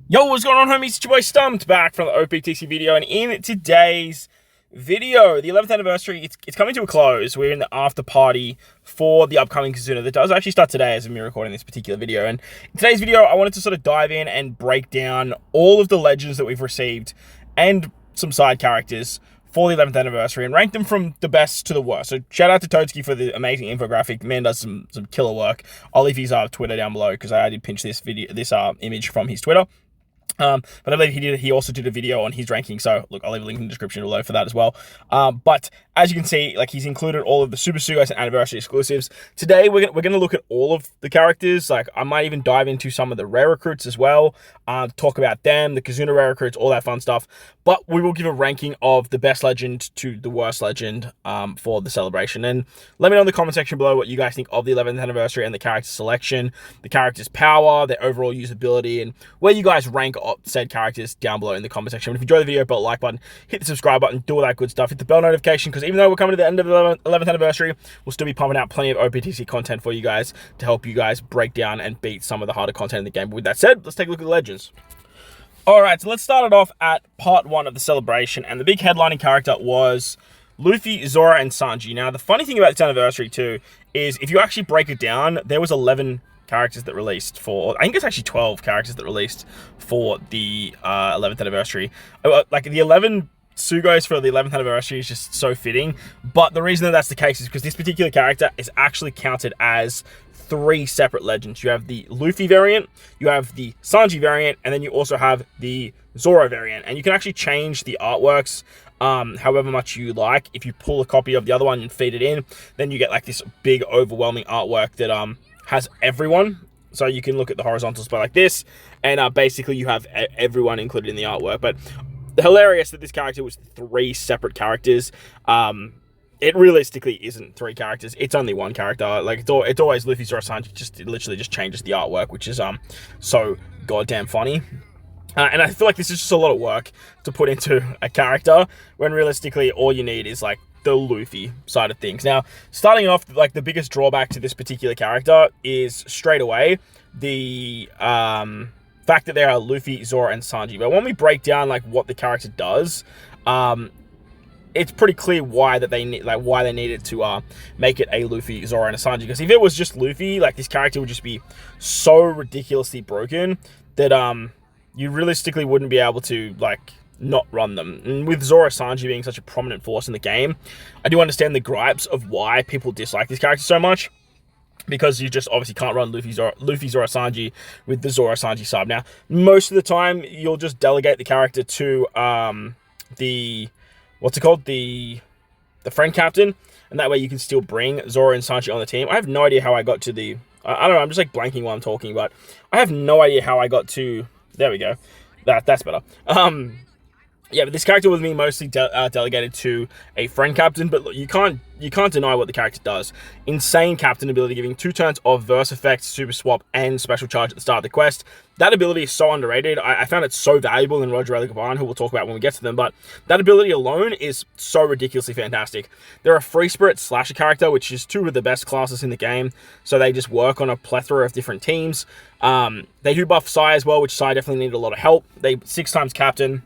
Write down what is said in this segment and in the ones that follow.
Yo, what's going on, homies? It's your boy Stumped back from the OPTC video, and in today's video, the 11th anniversary, it's coming to a close. We're in the after party for the upcoming Kazuna that does actually start today as I'm recording this particular video. And in today's video, I wanted to sort of dive in and break down all of the legends that we've received and some side characters for the 11th anniversary and rank them from the best to the worst. So shout out to Tokz for the amazing infographic. The man does some killer work. I'll leave his Twitter down below because I did pinch this image from his Twitter. But I believe he also did a video on his ranking, so look, I'll leave a link in the description below for that as well. But as you can see, like, he's included all of the Super Sugos and anniversary exclusives. Today we're gonna look at all of the characters. Like, I might even dive into some of the rare recruits as well, talk about them, the Kazuna rare recruits, all that fun stuff. But we will give a ranking of the best legend to the worst legend for the celebration. And let me know in the comment section below what you guys think of the 11th anniversary and the character selection, the character's power, their overall usability, and where you guys rank said characters down below in the comment section. If you enjoyed the video, hit the like button, hit the subscribe button, do all that good stuff. Hit the bell notification, because even though we're coming to the end of the 11th anniversary, we'll still be pumping out plenty of OPTC content for you guys to help you guys break down and beat some of the harder content in the game. But with that said, let's take a look at the legends. Alright, so let's start it off at part 1 of the celebration, and the big headlining character was Luffy, Zoro, and Sanji. Now, the funny thing about this anniversary too is if you actually break it down, there was 11 characters that released for, I think it's actually 12 characters that released for the 11th anniversary. Like, the 11 Sugos for the 11th anniversary is just so fitting, but the reason that that's the case is because this particular character is actually counted as 3 separate legends. You have the Luffy variant, you have the Sanji variant, and then you also have the Zoro variant, and you can actually change the artworks however much you like. If you pull a copy of the other one and feed it in, then you get like this big overwhelming artwork that has everyone. So you can look at the horizontals by like this, and basically you have everyone included in the artwork. But hilarious that this character was 3 separate characters. It realistically isn't 3 characters. It's only 1 character. Like, it's always Luffy, Zoro, Sanji. It literally just changes the artwork, which is so goddamn funny. And I feel like this is just a lot of work to put into a character when realistically all you need is like the Luffy side of things. Now, starting off, like, the biggest drawback to this particular character is straight away the fact that there are Luffy, Zoro, and Sanji. But when we break down like what the character does, it's pretty clear why they needed to make it a Luffy, Zoro, and a Sanji. Because if it was just Luffy, like, this character would just be so ridiculously broken that you realistically wouldn't be able to, like, not run them. And with Zoro Sanji being such a prominent force in the game, I do understand the gripes of why people dislike this character so much, because you just obviously can't run Luffy, Zoro, Sanji with the Zoro Sanji sub. Now, most of the time, you'll just delegate the character to the friend captain, and that way you can still bring Zoro and Sanji on the team. I have no idea how I got to the, I don't know, I'm just like blanking while I'm talking, but I have no idea how I got to, there we go, that's better. Yeah, but this character was being mostly delegated to a friend captain, but look, you can't deny what the character does. Insane captain ability, giving 2 turns of verse effects, super swap, and special charge at the start of the quest. That ability is so underrated. I found it so valuable in Roger Gaban, who we'll talk about when we get to them, but that ability alone is so ridiculously fantastic. They're a free spirit slasher character, which is 2 of the best classes in the game, so they just work on a plethora of different teams. They do buff Sai as well, which Sai definitely needed a lot of help. They 6 times captain.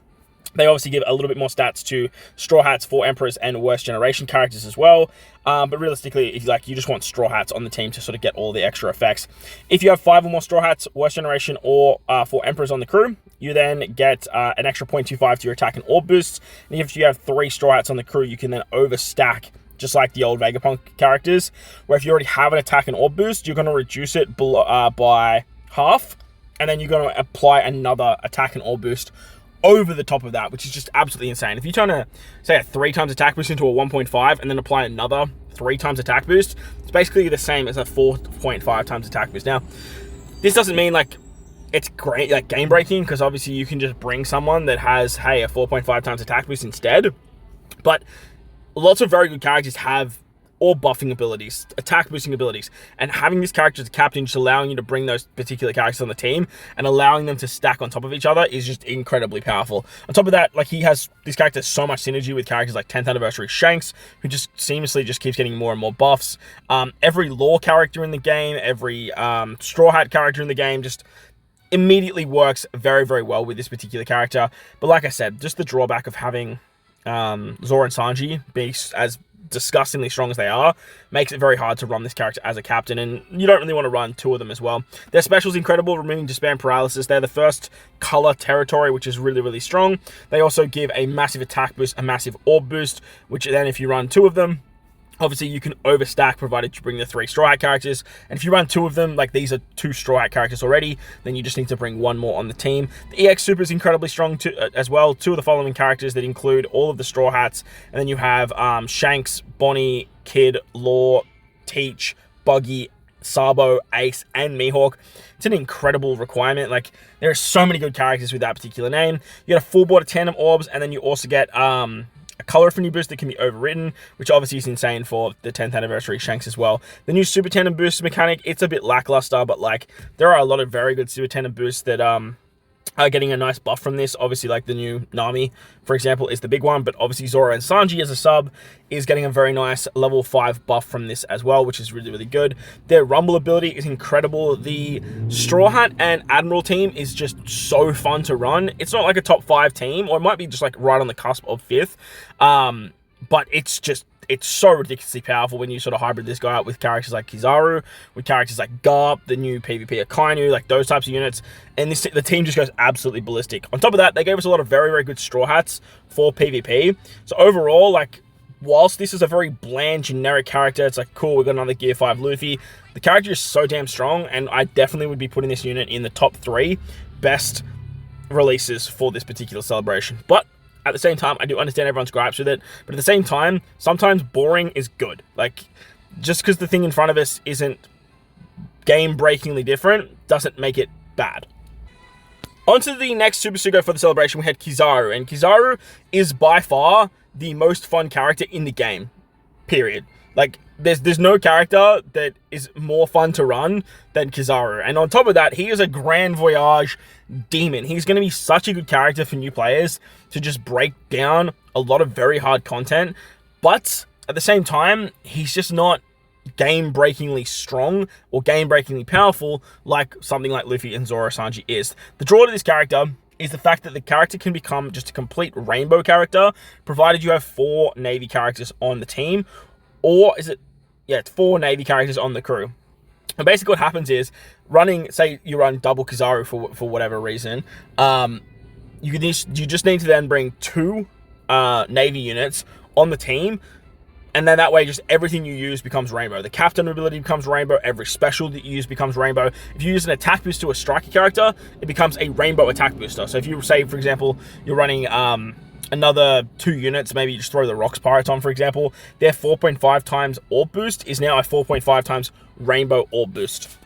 They obviously give a little bit more stats to Straw Hats, 4 Emperors, and Worst Generation characters as well. But realistically, if you just want Straw Hats on the team to sort of get all the extra effects. If you have 5 or more Straw Hats, Worst Generation, or 4 Emperors on the crew, you then get an extra 0.25 to your attack and orb boosts. And if you have 3 Straw Hats on the crew, you can then overstack, just like the old Vegapunk characters, where if you already have an attack and orb boost, you're going to reduce it by half, and then you're going to apply another attack and orb boost over the top of that, which is just absolutely insane. If you turn say a 3 times attack boost into a 1.5 and then apply another 3 times attack boost, it's basically the same as a 4.5 times attack boost. Now, this doesn't mean like it's great, like game breaking, because obviously you can just bring someone that has, hey, a 4.5 times attack boost instead, but lots of very good characters have or buffing abilities, attack boosting abilities, and having this character as a captain, just allowing you to bring those particular characters on the team and allowing them to stack on top of each other is just incredibly powerful. On top of that, like, this character has so much synergy with characters like 10th Anniversary Shanks, who just seamlessly just keeps getting more and more buffs. Every lore character in the game, every Straw Hat character in the game, just immediately works very, very well with this particular character. But like I said, just the drawback of having Zoro and Sanji being as disgustingly strong as they are makes it very hard to run this character as a captain, and you don't really want to run two of them as well. Their special's incredible, removing despair and paralysis. They're the first color territory, which is really, really strong. They also give a massive attack boost, a massive orb boost, which then if you run two of them, obviously you can overstack provided you bring the 3 Straw Hat characters. And if you run 2 of them, like these are 2 Straw Hat characters already, then you just need to bring 1 more on the team. The EX Super is incredibly strong too, as well. 2 of the following characters that include all of the Straw Hats. And then you have Shanks, Bonnie, Kid, Law, Teach, Buggy, Sabo, Ace, and Mihawk. It's an incredible requirement. Like, there are so many good characters with that particular name. You get a full board of tandem orbs, and then you also get a color affinity boost that can be overwritten, which obviously is insane for the 10th anniversary Shanks as well. The new Super Tandem boost mechanic, it's a bit lackluster, but like there are a lot of very good Super Tandem boosts that are getting a nice buff from this. Obviously, like the new Nami, for example, is the big one, but obviously Zoro and Sanji as a sub is getting a very nice level 5 buff from this as well, which is really, really good. Their Rumble ability is incredible. The Straw Hat and Admiral team is just so fun to run. It's not like a top 5 team, or it might be just like right on the cusp of 5th, but it's so ridiculously powerful when you sort of hybrid this guy out with characters like Kizaru, with characters like Garp, the new PvP Akainu, like those types of units, and the team just goes absolutely ballistic. On top of that, they gave us a lot of very, very good Straw Hats for PvP. So overall, like, whilst this is a very bland, generic character, it's like, cool, we got another Gear 5 Luffy, the character is so damn strong, and I definitely would be putting this unit in the top 3 best releases for this particular celebration. But at the same time, I do understand everyone's gripes with it, but at the same time, sometimes boring is good. Like, just because the thing in front of us isn't game-breakingly different doesn't make it bad. On to the next Super Sugo for the celebration, we had Kizaru, and Kizaru is by far the most fun character in the game, period. Like, there's no character that is more fun to run than Kizaru. And on top of that, he is a Grand Voyage demon. He's going to be such a good character for new players to just break down a lot of very hard content. But at the same time, he's just not game-breakingly strong or game-breakingly powerful like something like Luffy and Zoro Sanji is. The draw to this character is the fact that the character can become just a complete rainbow character, provided you have 4 Navy characters on the team. Or is it, yeah, it's 4 Navy characters on the crew. And basically what happens is, say you run double Kizaru for whatever reason, you just need to then bring 2 Navy units on the team, and then that way just everything you use becomes rainbow. The captain ability becomes rainbow, every special that you use becomes rainbow. If you use an attack boost to a striker character, it becomes a rainbow attack booster. So if you say, for example, you're running another 2 units, maybe you just throw the Rocks Pirates on, for example, their 4.5 times orb boost is now a 4.5 times rainbow orb boost.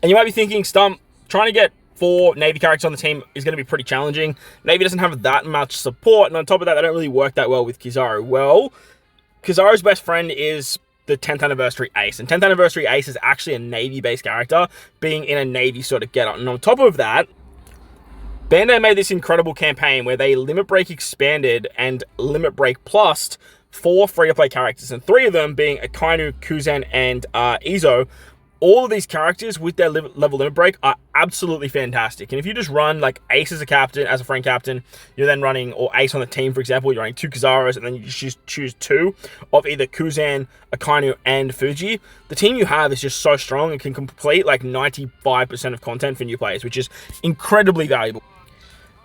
And you might be thinking, Stump, trying to get 4 Navy characters on the team is going to be pretty challenging. Navy doesn't have that much support, and on top of that, they don't really work that well with Kizaru. Well, Kizaru's best friend is the 10th anniversary Ace, and 10th anniversary Ace is actually a Navy-based character, being in a Navy sort of getup. And on top of that, Bandai made this incredible campaign where they Limit Break Expanded and Limit Break Plussed 4 free-to-play characters, and 3 of them being Akainu, Kuzan, and Izo. All of these characters with their level limit break are absolutely fantastic. And if you just run like Ace as a captain, as a friend captain, you're then running, or Ace on the team, for example, you're running 2 Kizarus, and then you just choose 2 of either Kuzan, Akainu, and Fuji. The team you have is just so strong and can complete like 95% of content for new players, which is incredibly valuable.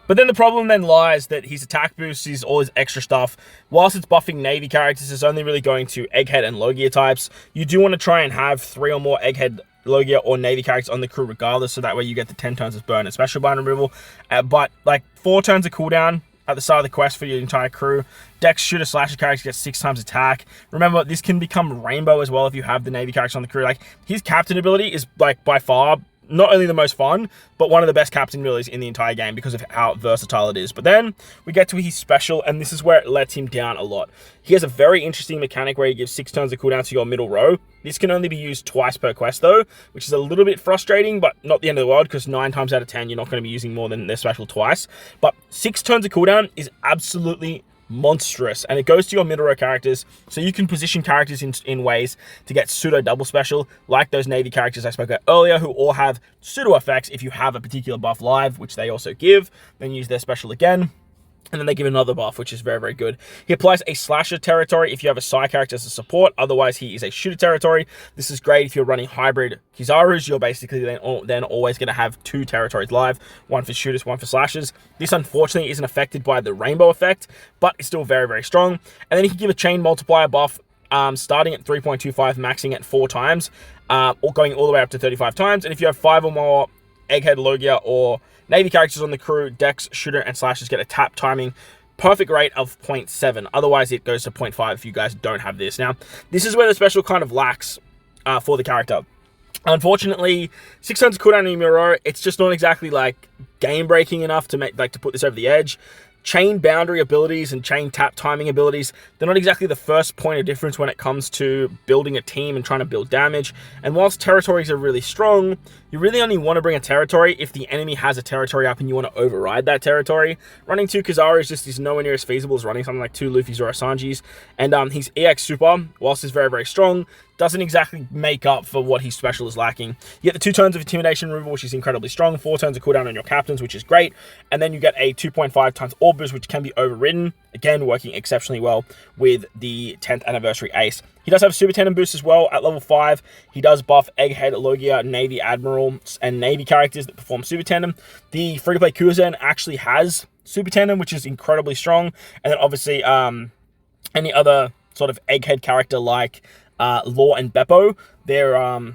But then the problem then lies that his attack boost is all his extra stuff. Whilst it's buffing Navy characters, it's only really going to Egghead and Logia types. You do want to try and have 3 or more Egghead, Logia, or Navy characters on the crew regardless, so that way you get the 10 turns of burn and special bind removal. But like 4 turns of cooldown at the start of the quest for your entire crew. Dex Shooter Slasher characters get 6 times attack. Remember, this can become rainbow as well if you have the Navy characters on the crew. Like, his captain ability is like by far not only the most fun, but one of the best captain abilities in the entire game because of how versatile it is. But then we get to his special, and this is where it lets him down a lot. He has a very interesting mechanic where he gives 6 turns of cooldown to your middle row. This can only be used twice per quest though, which is a little bit frustrating, but not the end of the world, because 9 times out of 10 you're not going to be using more than their special twice. But 6 turns of cooldown is absolutely monstrous, and it goes to your middle row characters, so you can position characters in ways to get pseudo double special, like those Navy characters I spoke about earlier, who all have pseudo effects. If you have a particular buff live, which they also give, then use their special again. And then they give another buff, which is very, very good. He applies a slasher territory if you have a Psy character as a support. Otherwise, he is a shooter territory. This is great if you're running hybrid Kizarus. You're basically then always going to have 2 territories live. One for shooters, one for slashers. This, unfortunately, isn't affected by the rainbow effect, but it's still very, very strong. And then he can give a chain multiplier buff starting at 3.25, maxing at 4 times, or going all the way up to 35 times. And if you have 5 or more Egghead, Logia, or Navy characters on the crew, Dex, Shooter, and Slashers get a tap timing perfect rate of 0.7. Otherwise, it goes to 0.5 if you guys don't have this. Now, this is where the special kind of lacks for the character. Unfortunately, 6 turns of cooldown in Miro, it's just not exactly like game breaking enough to make to put this over the edge. Chain boundary abilities and chain tap timing abilities, they're not exactly the first point of difference when it comes to building a team and trying to build damage. And whilst territories are really strong, you really only want to bring a territory if the enemy has a territory up and you want to override that territory. Running 2 Kizaru is nowhere near as feasible as running something like 2 Luffy's or Asanji's. And his EX Super, whilst it's very, very strong, doesn't exactly make up for what his special is lacking. You get the 2 turns of Intimidation removal, which is incredibly strong, 4 turns of cooldown on your captains, which is great, and then you get a 2.5 times Orb Boost, which can be overridden, again, working exceptionally well with the 10th Anniversary Ace. He does have a Super Tandem boost as well at level 5. He does buff Egghead, Logia, Navy Admiral, and Navy characters that perform Super Tandem. The free-to-play Kuzen actually has Super Tandem, which is incredibly strong, and then obviously any other sort of Egghead character like Law and Beppo, their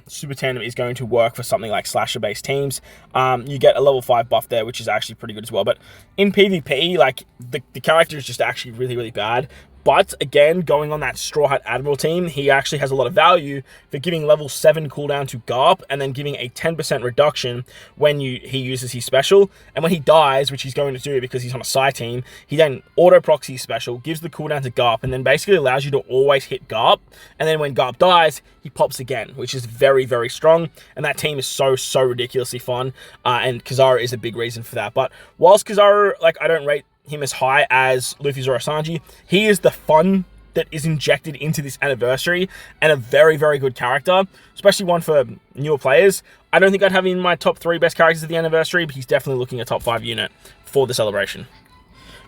Super Tandem is going to work for something like slasher-based teams. You get a level 5 buff there, which is actually pretty good as well. But in PvP, like, the character is just actually really, really bad. But again, going on that Straw Hat Admiral team, he actually has a lot of value for giving level 7 cooldown to Garp and then giving a 10% reduction when he uses his special. And when he dies, which he's going to do because he's on a Psy team, he then auto-procs his special, gives the cooldown to Garp, and then basically allows you to always hit Garp. And then when Garp dies, he pops again, which is very, very strong. And that team is so, so ridiculously fun. And Kizaru is a big reason for that. But whilst Kizaru, like, I don't rate him as high as Luffy Zoro Sanji, he is the fun that is injected into this anniversary and a very, very good character, especially one for newer players. I don't think I'd have him in my top 3 best characters of the anniversary, but he's definitely looking a top 5 unit for the celebration.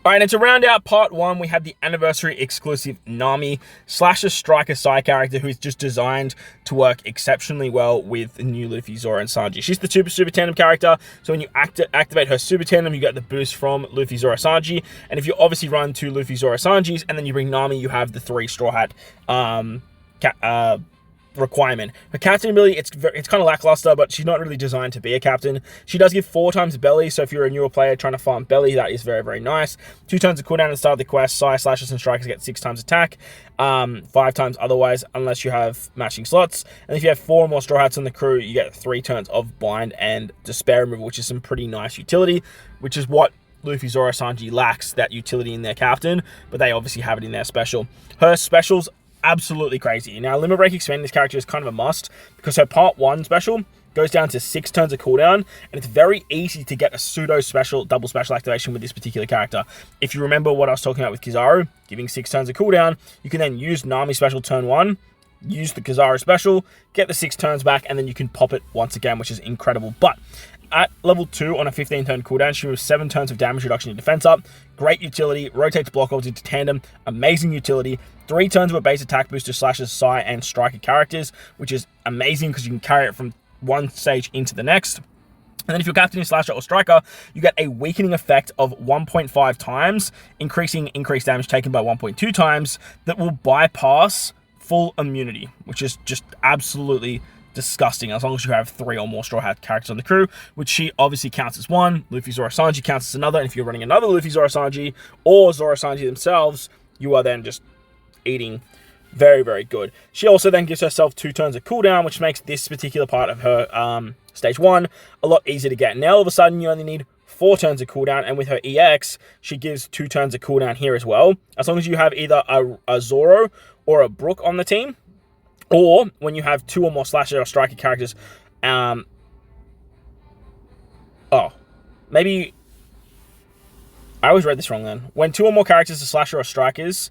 All right, and to round out part 1, we have the anniversary exclusive Nami, Slasher Striker Psy character who is just designed to work exceptionally well with the new Luffy, Zoro, and Sanji. She's the Super Tandem character, so when you activate her Super Tandem, you get the boost from Luffy, Zoro, Sanji, and if you obviously run 2 Luffy, Zoro, Sanjis, and then you bring Nami, you have the 3 Straw Hat requirement. Her captain ability, it's kind of lackluster, but she's not really designed to be a captain. She does give 4 times belly, so if you're a newer player trying to farm belly, that is very, very nice. 2 turns of cooldown at the start of the quest. Psy, Slashers, and Strikers get 6 times attack, 5 times otherwise, unless you have matching slots. And if you have 4 or more Straw Hats on the crew, you get 3 turns of Bind and Despair removal, which is some pretty nice utility, which is what Luffy, Zoro, Sanji lacks, that utility in their captain, but they obviously have it in their special. Her specials, absolutely crazy. Now, Limit Break expanding this character is kind of a must because her part 1 special goes down to 6 turns of cooldown, and it's very easy to get a pseudo special, double special activation with this particular character. If you remember what I was talking about with Kizaru, giving 6 turns of cooldown, you can then use Nami special turn 1, use the Kizaru special, get the 6 turns back, and then you can pop it once again, which is incredible. But at level 2 on a 15 turn cooldown, she moves 7 turns of damage reduction and defense up. Great utility, rotates block holds into tandem, amazing utility. 3 turns of a base attack booster slashes Psy and Striker characters, which is amazing because you can carry it from one stage into the next. And then if you're captaining Slasher or Striker, you get a weakening effect of 1.5 times, increasing increased damage taken by 1.2 times, that will bypass full immunity, which is just absolutely disgusting as long as you have 3 or more Straw Hat characters on the crew, which she obviously counts as 1. Luffy, Zoro, Sanji counts as another, and if you're running another Luffy, Zoro, Sanji, or Zoro, Sanji themselves, you are then just eating very, very good. She also then gives herself 2 turns of cooldown, which makes this particular part of her stage 1 a lot easier to get. Now all of a sudden you only need 4 turns of cooldown, and with her EX, she gives 2 turns of cooldown here as well, as long as you have either a Zoro or a Brook on the team, or when you have 2 or more Slasher or Striker characters. I always read this wrong then. When 2 or more characters are slasher or strikers,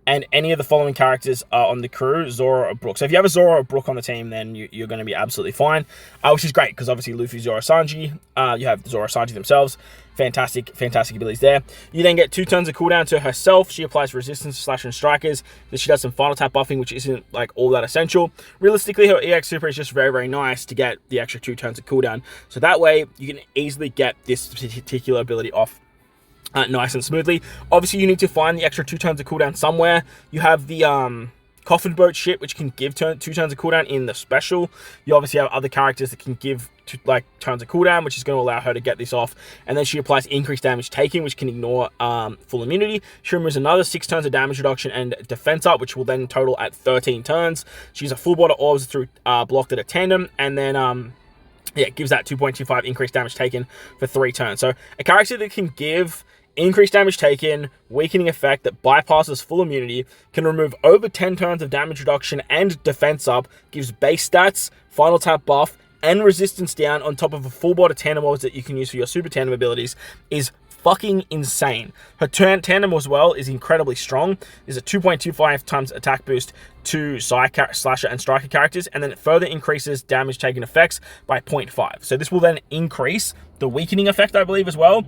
and any of the following characters are on the crew, Zoro or Brook. So if you have a Zoro or Brook on the team, then you're going to be absolutely fine, which is great, because obviously Luffy, Zoro, Sanji, you have Zoro, Sanji themselves. Fantastic abilities there. You then get 2 turns of cooldown to herself. She applies resistance to Slasher and Strikers. Then she does some final tap buffing, which isn't like all that essential. Realistically, her EX Super is just very, very nice to get the extra 2 turns of cooldown. So that way, you can easily get this particular ability off nice and smoothly. Obviously, you need to find the extra 2 turns of cooldown somewhere. You have the coffin boat shit, which can give 2 turns of cooldown in the special. You obviously have other characters that can give turns of cooldown, which is going to allow her to get this off. And then she applies increased damage taken, which can ignore full immunity. She removes another 6 turns of damage reduction and defense up, which will then total at 13 turns. She uses a full body orbs through blocked at a tandem, and then yeah, it gives that 2.25 increased damage taken for 3 turns. So a character that can give increased damage taken, weakening effect that bypasses full immunity, can remove over 10 turns of damage reduction and defense up, gives base stats, final tap buff, and resistance down on top of a full body tandem mods that you can use for your super tandem abilities is fucking insane. Her tandem as well is incredibly strong. There's a 2.25 times attack boost to slasher and striker characters, and then it further increases damage taken effects by 0.5. So this will then increase the weakening effect, I believe, as well.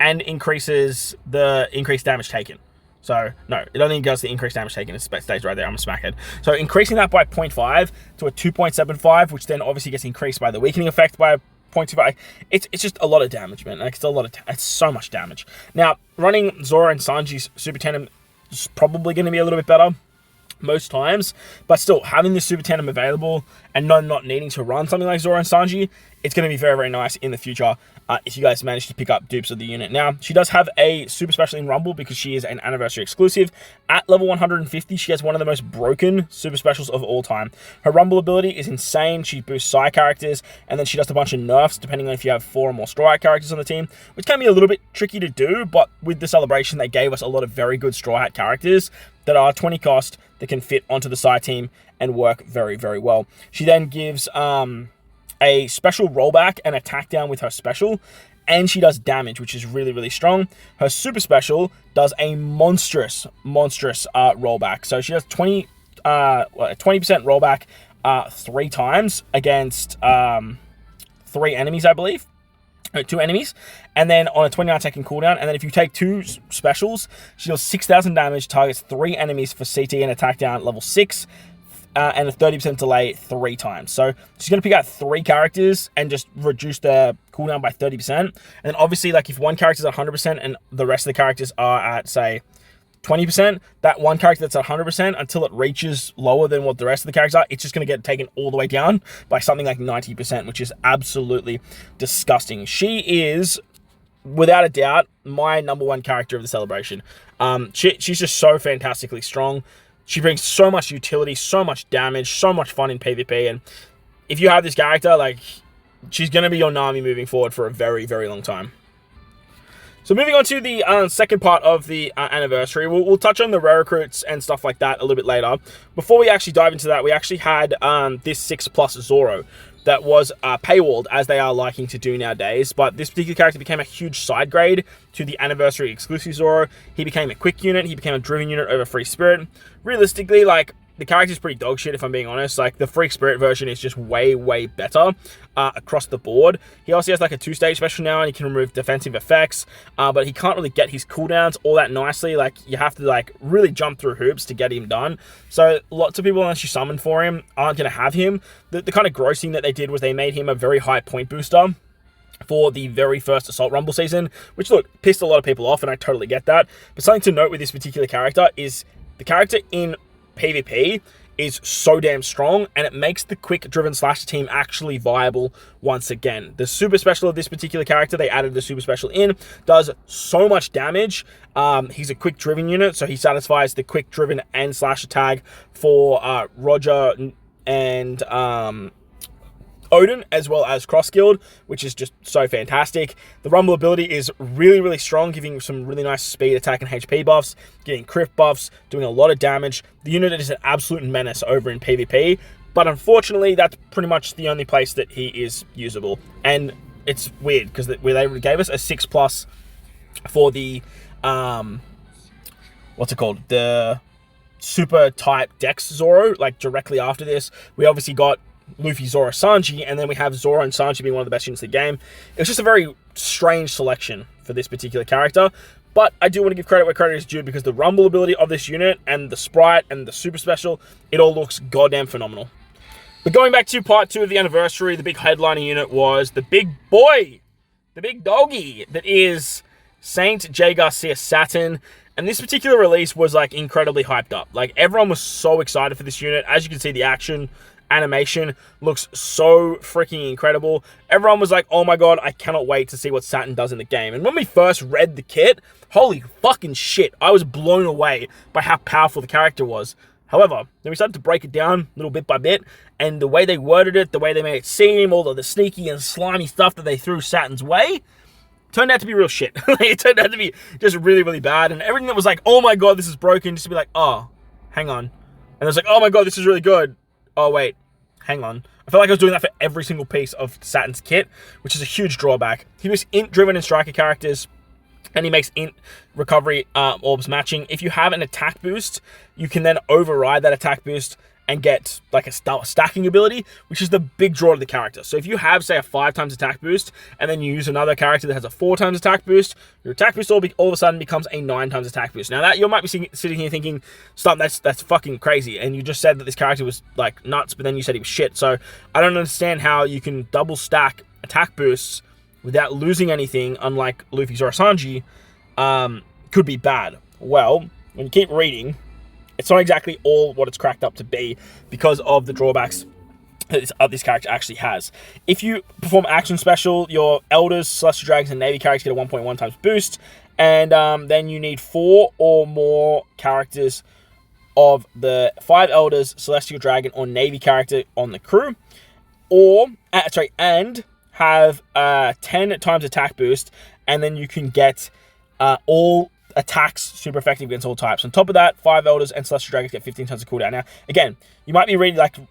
And increases the increased damage taken. So, no, it only goes the increased damage taken. It stays right there. I'm a smackhead. So, increasing that by 0.5 to a 2.75, which then obviously gets increased by the weakening effect by 0.25. It's just a lot of damage, man. Like, it's so much damage. Now, running Zoro and Sanji's Super Tandem is probably going to be a little bit better most times, but still, having the Super Tandem available and not needing to run something like Zoro and Sanji, it's going to be very, very nice in the future if you guys manage to pick up dupes of the unit. Now, she does have a super special in Rumble because she is an anniversary exclusive. At level 150, she has one of the most broken super specials of all time. Her Rumble ability is insane. She boosts Psy characters, and then she does a bunch of nerfs depending on if you have 4 or more Straw Hat characters on the team, which can be a little bit tricky to do, but with the celebration, they gave us a lot of very good Straw Hat characters that are 20 cost that can fit onto the Psy team and work very, very well. She then gives a special rollback and attack down with her special, and she does damage, which is really, really strong. Her super special does a monstrous rollback. So she does 20% rollback 3 times against 3 enemies, I believe. 2 enemies, and then on a 29-second cooldown, and then if you take 2 specials, she deals 6,000 damage, targets 3 enemies for CT and attack down at level 6, and a 30% delay 3 times. So she's going to pick out 3 characters and just reduce their cooldown by 30%. And then obviously, like, if one character is at 100% and the rest of the characters are at, say, 20%, that one character that's at 100% until it reaches lower than what the rest of the characters are, it's just going to get taken all the way down by something like 90%, which is absolutely disgusting. She is, without a doubt, my #1 character of the celebration. She's just so fantastically strong. She brings so much utility, so much damage, so much fun in PvP, and if you have this character, like, she's going to be your Nami moving forward for a very, very long time. So moving on to the second part of the anniversary, we'll touch on the rare recruits and stuff like that a little bit later. Before we actually dive into that, we actually had this 6+ Zoro that was paywalled, as they are liking to do nowadays. But this particular character became a huge side grade to the anniversary exclusive Zoro. He became a quick unit. He became a driven unit over Free Spirit. Realistically, like, the character's pretty dog shit, if I'm being honest. Like, the Freak Spirit version is just way, way better across the board. He also has, like, a 2-stage special now, and he can remove defensive effects, but he can't really get his cooldowns all that nicely. Like, you have to, like, really jump through hoops to get him done. So, lots of people, unless you summon for him, aren't going to have him. The kind of gross thing that they did was they made him a very high point booster for the very first Assault Rumble season, which, look, pissed a lot of people off, and I totally get that. But something to note with this particular character is the character in PvP is so damn strong, and it makes the quick driven slasher team actually viable once again. The super special of this particular character, they added the super special in, does so much damage. He's a quick driven unit, so he satisfies the quick driven and slasher tag for Roger and Odin, as well as Cross Guild, which is just so fantastic. The Rumble ability is really, really strong, giving some really nice speed, attack, and HP buffs, getting crit buffs, doing a lot of damage. The unit is an absolute menace over in PvP, but unfortunately, that's pretty much the only place that he is usable. And it's weird, because they gave us a 6+ for the, what's it called? The super type Dex Zoro, like directly after this. We obviously got Luffy, Zoro, Sanji, and then we have Zoro and Sanji being one of the best units in the game. It was just a very strange selection for this particular character, but I do want to give credit where credit is due, because the rumble ability of this unit and the sprite and the super special, it all looks goddamn phenomenal. But going back to part 2 of the anniversary, the big headliner unit was the big boy, the big doggy, that is Saint J. Garcia Saturn. And this particular release was like incredibly hyped up. Like everyone was so excited for this unit. As you can see, the action animation looks so freaking incredible. Everyone was like, oh my god, I cannot wait to see what Saturn does in the game. And when we first read the kit, holy fucking shit, I was blown away by how powerful the character was. However, then we started to break it down little bit by bit, and the way they worded it, the way they made it seem, all of the sneaky and slimy stuff that they threw Saturn's way, turned out to be real shit. It turned out to be just really, really bad. And everything that was like, oh my god, this is broken, just to be like, oh, hang on. And it was like, oh my god, this is really good. Oh wait, hang on. I felt like I was doing that for every single piece of Saturn's kit, which is a huge drawback. He was int-driven in striker characters, and he makes int recovery orbs matching. If you have an attack boost, you can then override that attack boost and get like a stacking ability, which is the big draw to the character. So if you have, say, a 5 times attack boost, and then you use another character that has a 4 times attack boost, your attack boost all of a sudden becomes a 9 times attack boost. Now that you might be sitting here thinking, stop, that's fucking crazy. And you just said that this character was like nuts, but then you said he was shit. So I don't understand how you can double stack attack boosts without losing anything, unlike Luffy, Zoro, Sanji, could be bad. Well, when you keep reading, it's not exactly all what it's cracked up to be, because of the drawbacks that this character actually has. If you perform action special, your Elders, Celestial Dragons, and Navy characters get a 1.1 times boost, and then you need 4 or more characters of the 5 Elders, Celestial Dragon, or Navy character on the crew, or and have 10 times attack boost, and then you can get all attacks super effective against all types. On top of that, 5 Elders and Celestial Dragons get 15 times of cooldown. Now, again, you might be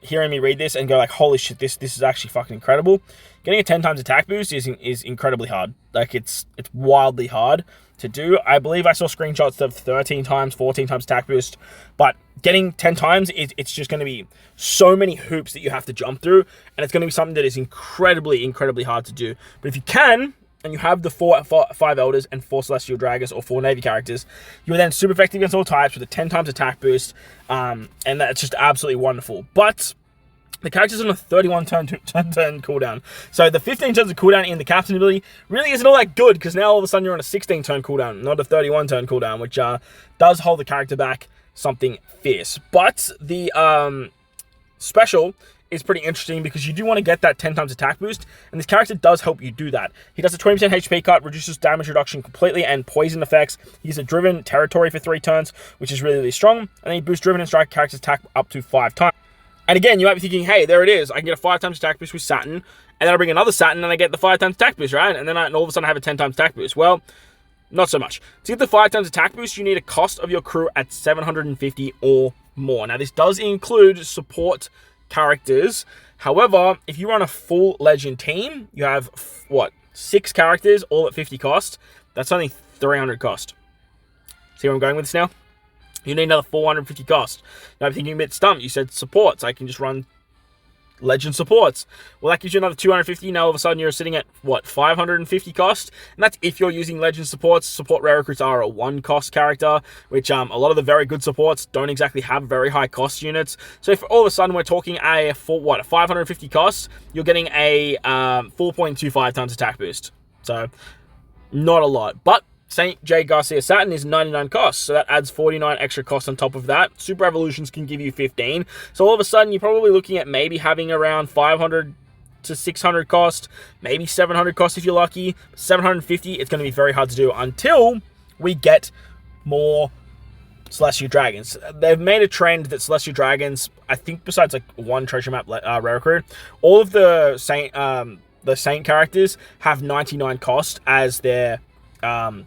hearing me read this and go like, holy shit, this is actually fucking incredible. Getting a 10 times attack boost is incredibly hard. Like, it's wildly hard to do. I believe I saw screenshots of 13 times, 14 times attack boost, but getting 10 times, it's just going to be so many hoops that you have to jump through, and it's going to be something that is incredibly, incredibly hard to do. But if you can, and you have the 5 Elders and 4 Celestial Dragons or 4 Navy characters, you are then super effective against all types with a 10 times attack boost, and that's just absolutely wonderful. But the character's on a 31 turn cooldown. So the 15 turns of cooldown in the captain ability really isn't all that good, because now all of a sudden you're on a 16 turn cooldown, not a 31 turn cooldown, which does hold the character back something fierce. But the special is pretty interesting, because you do want to get that 10 times attack boost, and this character does help you do that. He does a 20% HP cut, reduces damage reduction completely, and poison effects. He's a driven territory for 3 turns, which is really, really strong, and then he boosts driven and strike characters' attack up to 5 times. And again, you might be thinking, hey, there it is. I can get a 5 times attack boost with Saturn, and then I bring another Saturn, and I get the 5 times attack boost, right? And then all of a sudden I have a 10 times attack boost. Well, not so much. To get the 5 times attack boost, you need a cost of your crew at 750 or more. Now, this does include support characters. However, if you run a full legend team, you have, 6 characters, all at 50 cost. That's only 300 cost. See where I'm going with this now? You need another 450 cost. Now, I'm thinking a bit stumped. You said supports. I can just run legend supports. Well, that gives you another 250. Now, all of a sudden, you're sitting at, 550 cost? And that's if you're using legend supports. Support rare recruits are a 1 cost character, which a lot of the very good supports don't exactly have very high cost units. So if all of a sudden we're talking a 550 cost, you're getting a 4.25 times attack boost. So not a lot. But Saint J. Garcia Saturn is 99 costs, so that adds 49 extra costs on top of that. Super Evolutions can give you 15. So all of a sudden, you're probably looking at maybe having around 500 to 600 cost, maybe 700 cost if you're lucky. 750, it's going to be very hard to do until we get more Celestial Dragons. They've made a trend that Celestial Dragons, I think besides like 1 treasure map rare recruit, all of the Saint characters have 99 cost as their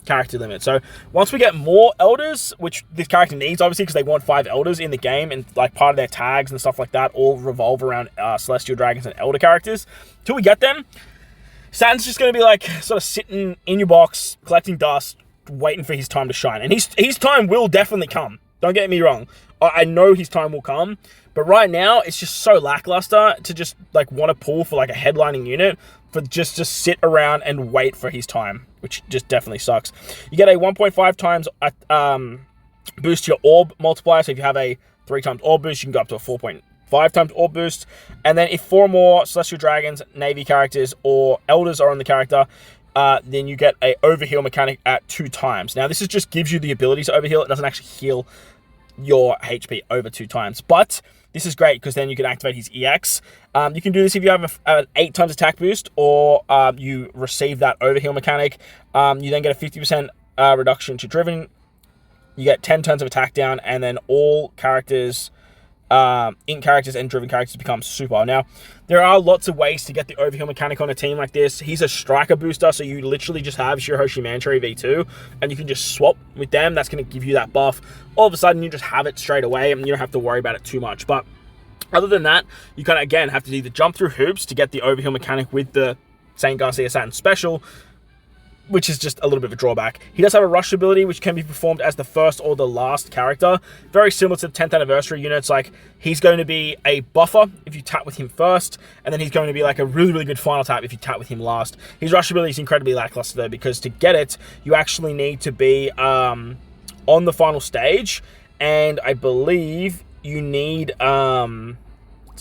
character limit. So once we get more Elders, which this character needs obviously because they want 5 Elders in the game, and like part of their tags and stuff like that all revolve around Celestial Dragons and Elder characters. Till we get them, Saturn's just going to be like sort of sitting in your box collecting dust, waiting for his time to shine. And his time will definitely come. Don't get me wrong. I know his time will come. But right now, it's just so lackluster to just, like, want to pull for, like, a headlining unit for just to sit around and wait for his time, which just definitely sucks. You get a 1.5 times boost to your orb multiplier. So if you have a 3 times orb boost, you can go up to a 4.5 times orb boost. And then if 4 more Celestial Dragons, Navy characters, or Elders are on the character, then you get a overheal mechanic at 2 times. Now, this just gives you the ability to overheal. It doesn't actually heal your HP over 2 times. But this is great because then you can activate his EX. You can do this if you have an 8 times attack boost or you receive that overheal mechanic. You then get a 50% reduction to Driven. You get 10 turns of attack down, and then all characters, int characters and driven characters become super. Now, there are lots of ways to get the overheal mechanic on a team like this. He's a striker booster, so you literally just have Shirahoshi Mantri V2, and you can just swap with them. That's going to give you that buff. All of a sudden, you just have it straight away, and you don't have to worry about it too much. But other than that, you kind of, again, have to either jump through hoops to get the overheal mechanic with the Saint Garcia Saturn special, which is just a little bit of a drawback. He does have a rush ability, which can be performed as the first or the last character. Very similar to the 10th anniversary units. Like, he's going to be a buffer if you tap with him first, and then he's going to be like a really, really good final tap if you tap with him last. His rush ability is incredibly lackluster though, because to get it, you actually need to be on the final stage, and I believe you need, to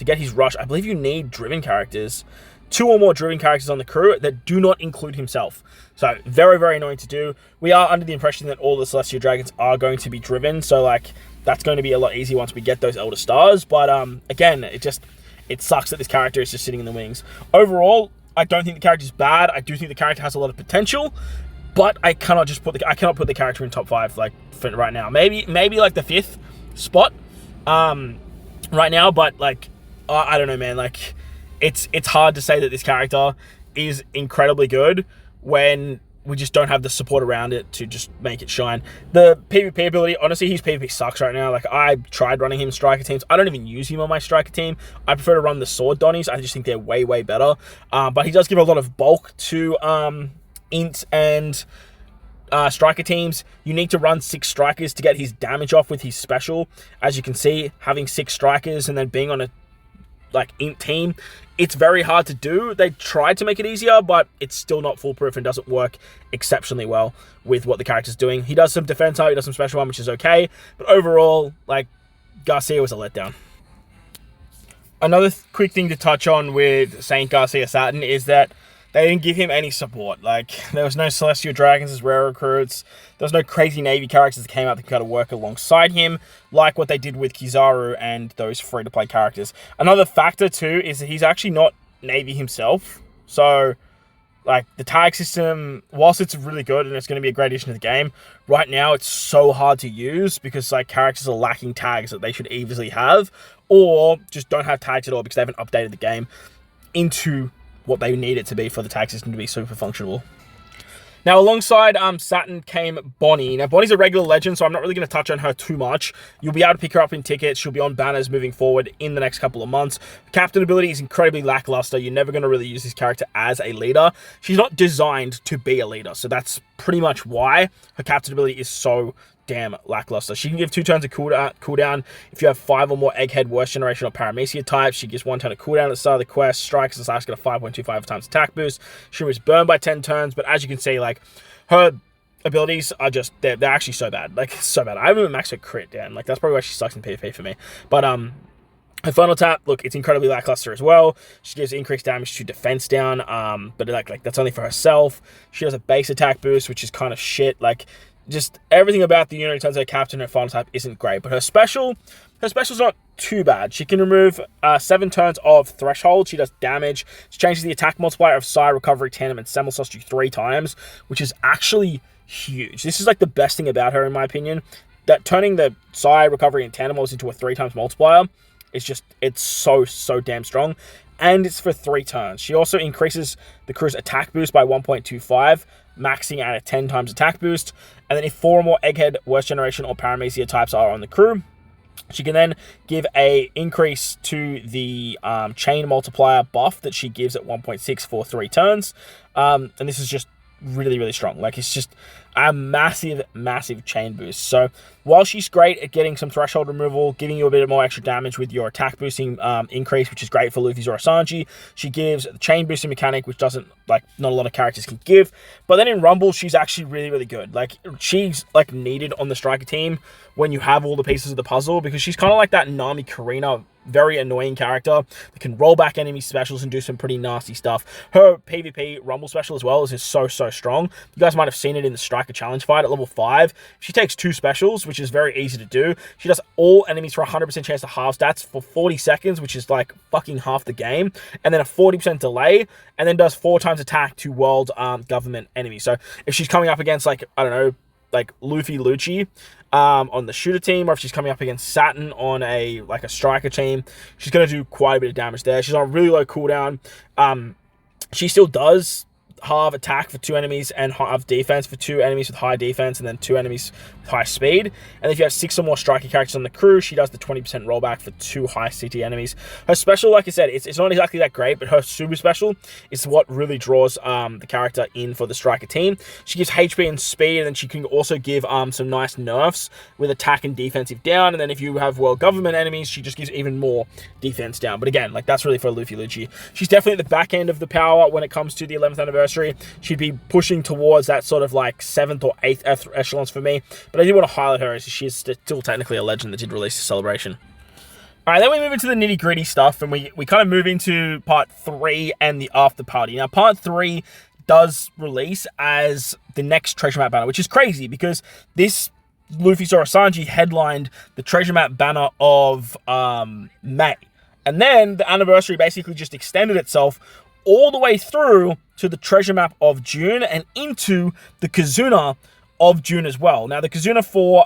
get his rush, I believe you need driven characters. 2 or more driven characters on the crew that do not include himself. So, very, very annoying to do. We are under the impression that all the Celestial Dragons are going to be driven. So, like, that's going to be a lot easier once we get those Elder Stars. But, again, it sucks that this character is just sitting in the wings. Overall, I don't think the character is bad. I do think the character has a lot of potential. But I cannot put the character in top 5, like, for right now. Maybe like the 5th spot right now. But, like, I don't know, man. Like, it's hard to say that this character is incredibly good when we just don't have the support around it to just make it shine. The PvP ability, honestly, his PvP sucks right now. Like, I tried running him striker teams. I don't even use him on my striker team. I prefer to run the sword Donnies. I just think they're way, way better. But he does give a lot of bulk to int and striker teams. You need to run 6 strikers to get his damage off with his special. As you can see, having 6 strikers and then being on a int team, it's very hard to do. They tried to make it easier, but it's still not foolproof and doesn't work exceptionally well with what the character's doing. He does some defense out, he does some special one, which is okay, but overall, like, Garcia was a letdown. Another quick thing to touch on with Saint Garcia Saturn is that they didn't give him any support. Like, there was no Celestial Dragons as rare recruits. There was no crazy Navy characters that came out that could kind of work alongside him, like what they did with Kizaru and those free-to-play characters. Another factor, too, is that he's actually not Navy himself. So, like, the tag system, whilst it's really good and it's going to be a great addition to the game, right now it's so hard to use because, like, characters are lacking tags that they should easily have, or just don't have tags at all because they haven't updated the game into what they need it to be for the tag system to be super functional. Now, alongside Saturn came Bonnie. Now, Bonnie's a regular legend, so I'm not really going to touch on her too much. You'll be able to pick her up in tickets. She'll be on banners moving forward in the next couple of months. Captain ability is incredibly lackluster. You're never going to really use this character as a leader. She's not designed to be a leader, so that's pretty much why her captain ability is so damn lackluster. She can give 2 turns of cooldown if you have 5 or more Egghead, Worst Generation, or Paramecia types. She gives 1 turn of cooldown at the start of the quest. Strikes and slash get a 5.25 times attack boost. She was burned by 10 turns, but as you can see, like, her abilities are just, they're actually so bad. Like, so bad. I haven't even maxed her crit down. Like, that's probably why she sucks in PvP for me. But, her final tap, look, it's incredibly lackluster as well. She gives increased damage to defense down, but like that's only for herself. She has a base attack boost, which is kind of shit. Like, just everything about the unit in terms of her captain, her final type isn't great. But her special's not too bad. She can remove 7 turns of Threshold. She does damage. She changes the attack multiplier of Psi, Recovery, Tandem, and Semmelsausage 3 times, which is actually huge. This is like the best thing about her, in my opinion. That turning the Psi, Recovery, and Tandem into a 3 times multiplier is just, it's so damn strong. And it's for 3 turns. She also increases the crew's attack boost by 1.25, maxing out at 10 times attack boost. And then if 4 or more Egghead, Worst Generation, or Paramecia types are on the crew, she can then give a increase to the chain multiplier buff that she gives at 1.6 for 3 turns. And this is just really, really strong. Like, it's just a massive, massive chain boost. So while she's great at getting some threshold removal, giving you a bit more extra damage with your attack boosting increase, which is great for Luffy or Sanji, she gives the chain boosting mechanic, which doesn't, like, not a lot of characters can give. But then in Rumble, she's actually really, really good. Like, she's, like, needed on the striker team when you have all the pieces of the puzzle, because she's kind of like that Nami Karina, very annoying character that can roll back enemy specials and do some pretty nasty stuff. Her PvP Rumble special as well is just so, so strong. You guys might have seen it in the Striker Challenge fight at level 5. She takes 2 specials, which is very easy to do. She does all enemies for 100% chance to halve stats for 40 seconds, which is like fucking half the game, and then a 40% delay, and then does 4 times attack to world government enemies. So if she's coming up against, like, I don't know, like Luffy Lucci on the shooter team, or if she's coming up against Saturn on a striker team, she's going to do quite a bit of damage there. She's on a really low cooldown. She still does halve attack for 2 enemies and halve defense for 2 enemies with high defense, and then 2 enemies with high speed. And if you have 6 or more striker characters on the crew, she does the 20% rollback for 2 high CT enemies. Her special, like I said, it's not exactly that great, but her super special is what really draws the character in for the striker team. She gives HP and speed, and then she can also give some nice nerfs with attack and defensive down. And then if you have world government enemies, she just gives even more defense down. But again, like, that's really for Luffy Lucci. She's definitely at the back end of the power when it comes to the 11th anniversary. She'd be pushing towards that sort of like 7th or 8th echelons for me. But I did want to highlight her as she's still technically a legend that did release the celebration. All right, then we move into the nitty-gritty stuff, and we kind of move into part 3 and the after party. Now, part 3 does release as the next treasure map banner, which is crazy because this Luffy Zoro Sanji headlined the treasure map banner of May. And then the anniversary basically just extended itself all the way through to the treasure map of June and into the Kizuna of June as well. Now, the Kizuna for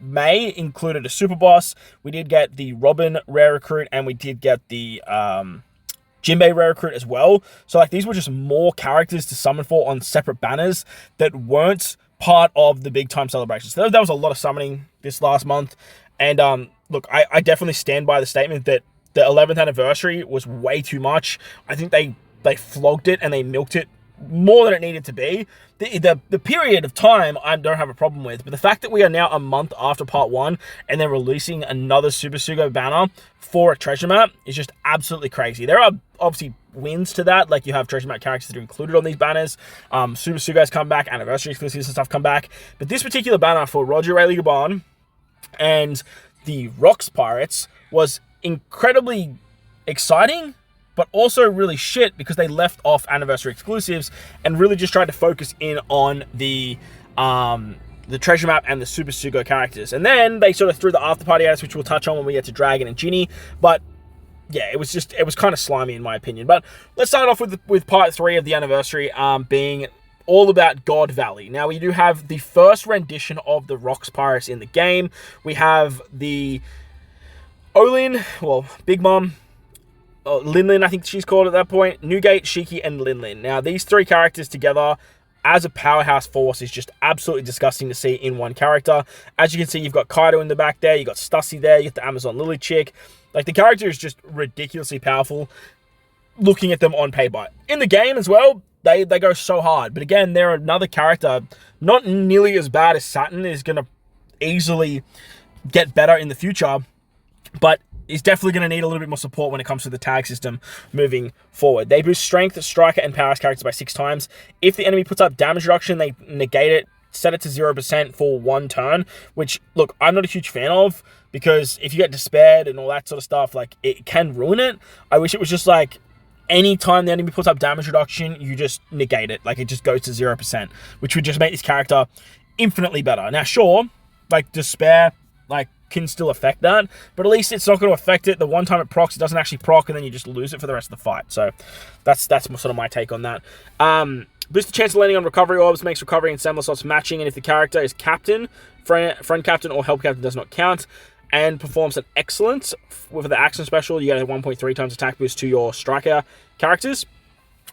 May included a super boss. We did get the Robin rare recruit, and we did get the Jinbei rare recruit as well. So, like, these were just more characters to summon for on separate banners that weren't part of the big time celebration. So there was a lot of summoning this last month. And look, I definitely stand by the statement that the 11th anniversary was way too much. I think they flogged it and they milked it more than it needed to be. The period of time I don't have a problem with, but the fact that we are now a month after part 1 and they're releasing another Super Sugo banner for a treasure map is just absolutely crazy. There are obviously wins to that, like you have treasure map characters that are included on these banners. Super Sugos come back, anniversary exclusives and stuff come back, but this particular banner for Roger Rayleigh Gabon and the Rocks Pirates was incredibly exciting, but also really shit because they left off anniversary exclusives and really just tried to focus in on the treasure map and the Super Sugo characters. And then they sort of threw the after party at us, which we'll touch on when we get to Dragon and Ginny. But yeah, it was kind of slimy in my opinion. But let's start off with part 3 of the anniversary, being all about God Valley. Now, we do have the first rendition of the Rocks Pirates in the game. We have the Olin, well, Big Mom, Linlin, I think she's called at that point, Newgate, Shiki, and Linlin. Now, these 3 characters together as a powerhouse force is just absolutely disgusting to see in one character. As you can see, you've got Kaido in the back there, you got Stussy there, you got the Amazon Lily chick. Like, the character is just ridiculously powerful looking at them on paper. In the game as well, they go so hard. But again, they're another character, not nearly as bad as Saturn, is going to easily get better in the future, but is definitely going to need a little bit more support when it comes to the tag system moving forward. They boost strength, striker, and powerhouse characters by 6 times. If the enemy puts up damage reduction, they negate it, set it to 0% for 1 turn, which, look, I'm not a huge fan of, because if you get despaired and all that sort of stuff, like, it can ruin it. I wish it was just like, anytime the enemy puts up damage reduction, you just negate it. Like, it just goes to 0%, which would just make this character infinitely better. Now, sure, like, despair, like, can still affect that, but at least it's not going to affect it. The one time it procs, it doesn't actually proc, and then you just lose it for the rest of the fight. So that's sort of my take on that. Boost the chance of landing on recovery orbs, makes recovery and stamina slots matching, and if the character is captain, friend captain, or help captain does not count, and performs an excellent with the action special, you get a 1.3 times attack boost to your striker characters.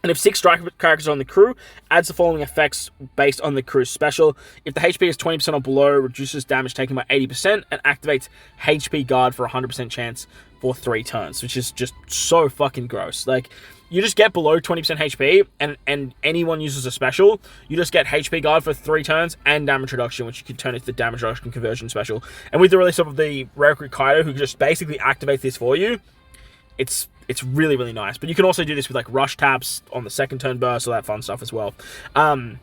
And if 6 striker characters are on the crew, adds the following effects based on the crew's special. If the HP is 20% or below, reduces damage taken by 80% and activates HP guard for 100% chance for 3 turns, which is just so fucking gross. Like, you just get below 20% HP, and anyone uses a special, you just get HP guard for 3 turns and damage reduction, which you can turn into the damage reduction conversion special. And with the release of the rare recruit Kaido, who just basically activates this for you, it's really, really nice. But you can also do this with like rush taps on the second turn burst, all that fun stuff as well. On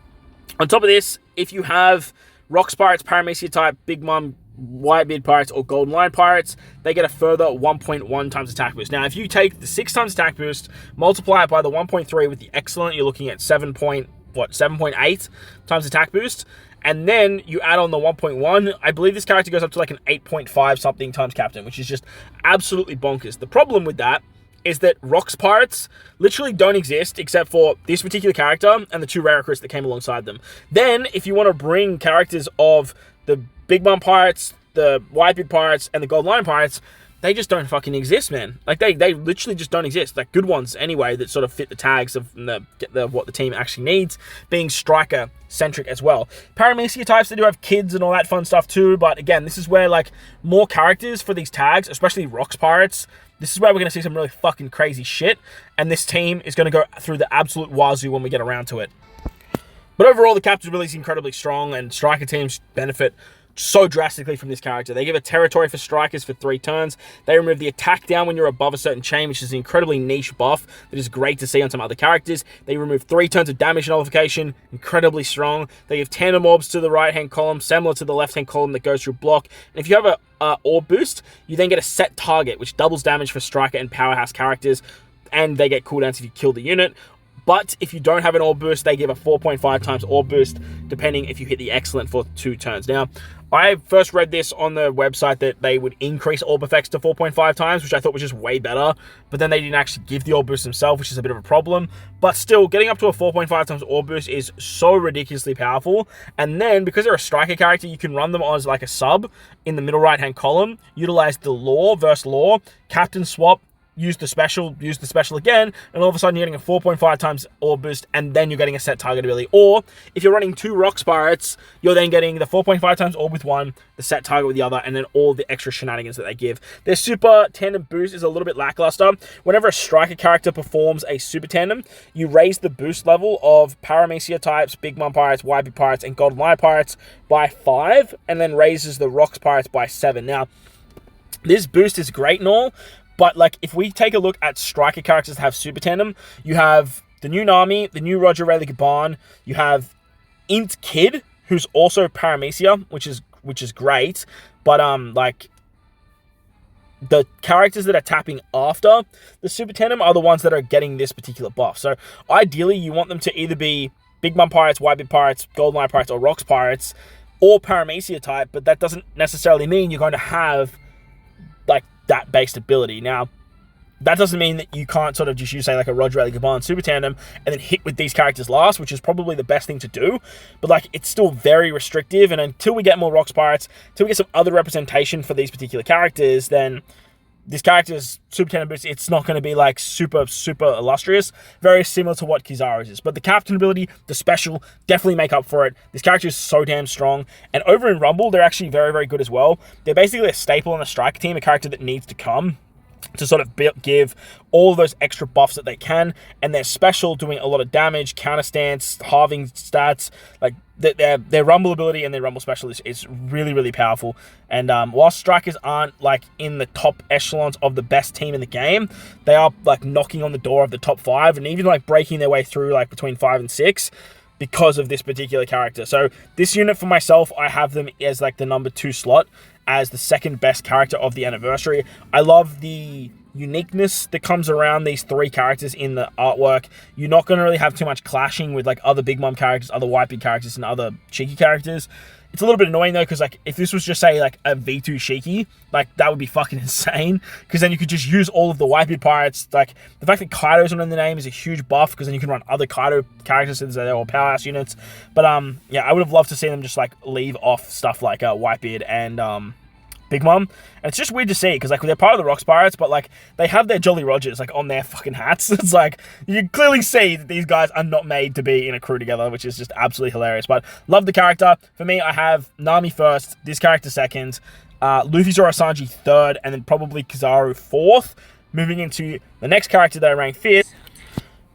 top of this, if you have Rocks Pirates, Paramecia type, Big Mom, Whitebeard Pirates, or Golden Lion Pirates, they get a further 1.1 times attack boost. Now, if you take the 6 times attack boost, multiply it by the 1.3 with the excellent, you're looking at 7.8 times attack boost. And then you add on the 1.1, I believe this character goes up to like an 8.5 something times captain, which is just absolutely bonkers. The problem with that is that Rocks Pirates literally don't exist except for this particular character and the 2 rare recruits that came alongside them. Then, if you want to bring characters of the Big Mom Pirates, the Whitebeard Pirates, and the Gold Lion Pirates, they just don't fucking exist, man. Like, they literally just don't exist. Like, good ones, anyway, that sort of fit the tags of what the team actually needs, being striker-centric as well. Paramecia types, they do have kids and all that fun stuff too, but again, this is where, like, more characters for these tags, especially Rocks Pirates, this is where we're going to see some really fucking crazy shit, and this team is going to go through the absolute wazoo when we get around to it. But overall, the captain's really is incredibly strong, and striker teams benefit so drastically from this character. They give a territory for strikers for 3 turns. They remove the attack down when you're above a certain chain, which is an incredibly niche buff that is great to see on some other characters. They remove 3 turns of damage nullification, incredibly strong. They give tandem orbs to the right-hand column, similar to the left-hand column that goes through block. And if you have a orb boost, you then get a set target, which doubles damage for striker and powerhouse characters, and they get cooldowns if you kill the unit. But if you don't have an orb boost, they give a 4.5 times orb boost, depending if you hit the excellent for 2 turns. Now, I first read this on the website that they would increase orb effects to 4.5 times, which I thought was just way better. But then they didn't actually give the orb boost themselves, which is a bit of a problem. But still, getting up to a 4.5 times orb boost is so ridiculously powerful. And then, because they're a striker character, you can run them as like a sub in the middle right-hand column, utilize the lore versus lore, captain swap, use the special again, and all of a sudden you're getting a 4.5 times orb boost, and then you're getting a set target ability. Or, if you're running 2 Rocks Pirates, you're then getting the 4.5 times orb with one, the set target with the other, and then all the extra shenanigans that they give. Their super tandem boost is a little bit lackluster. Whenever a striker character performs a super tandem, you raise the boost level of Paramecia types, Big Mom Pirates, Whitebeard Pirates, and Golden Lion Pirates by 5, and then raises the Rocks Pirates by 7. Now, this boost is great and all, but, like, if we take a look at striker characters that have super tandem, you have the new Nami, the new Roger Rayleigh Gaban, you have Int Kid, who's also Paramecia, which is great, but, like, the characters that are tapping after the super tandem are the ones that are getting this particular buff. So, ideally, you want them to either be Big Mom Pirates, Whitebeard Pirates, Golden Lion Pirates, or Rocks Pirates, or Paramecia type, but that doesn't necessarily mean you're going to have, like, that based ability. Now, that doesn't mean that you can't sort of just use, say, like a Roger Rayleigh Gaban super tandem and then hit with these characters last, which is probably the best thing to do. But, like, it's still very restrictive, and until we get more Rocks Pirates, until we get some other representation for these particular characters, then this character's super tandem boost, it's not going to be, like, super, super illustrious. Very similar to what Kizaru's is. But the captain ability, the special, definitely make up for it. This character is so damn strong. And over in Rumble, they're actually very, very good as well. They're basically a staple on the striker team, a character that needs to come to sort of give all of those extra buffs that they can, and they're special, doing a lot of damage, counter stance, halving stats. Like, their Rumble ability and their Rumble special is really, really powerful. And whilst strikers aren't, like, in the top echelons of the best team in the game, they are, like, knocking on the door of the top 5, and even, like, breaking their way through, like, between 5 and 6 because of this particular character. So this unit, for myself, I have them as, like, the number 2 slot, as the second best character of the anniversary. I love the uniqueness that comes around these 3 characters in the artwork. You're not going to really have too much clashing with, like, other Big Mom characters, other Whitebeard characters, and other Shiki characters. It's a little bit annoying, though, because, like, if this was just, say, like, a V2 Shiki, like, that would be fucking insane, because then you could just use all of the Whitebeard Pirates. Like, the fact that Kaido's not in the name is a huge buff, because then you can run other Kaido characters since they're all powerhouse units. But, yeah, I would have loved to see them just, like, leave off stuff like Whitebeard and Big Mom. And it's just weird to see, because, like, they're part of the Rocks Pirates, but, like, they have their Jolly Rogers, like, on their fucking hats. It's like, you can clearly see that these guys are not made to be in a crew together, which is just absolutely hilarious. But love the character. For me, I have Nami first, this character second, Luffy Zoro Sanji third, and then probably Kizaru fourth. Moving into the next character that I rank fifth,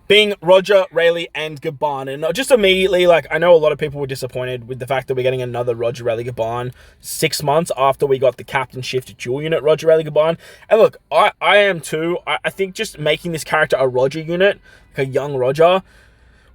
being Roger, Rayleigh, and Gaban. And just immediately, like, I know a lot of people were disappointed with the fact that we're getting another Roger, Rayleigh, Gaban 6 months after we got the captain shift dual unit Roger, Rayleigh, Gaban. And look, I am too. I think just making this character a Roger unit, like a young Roger,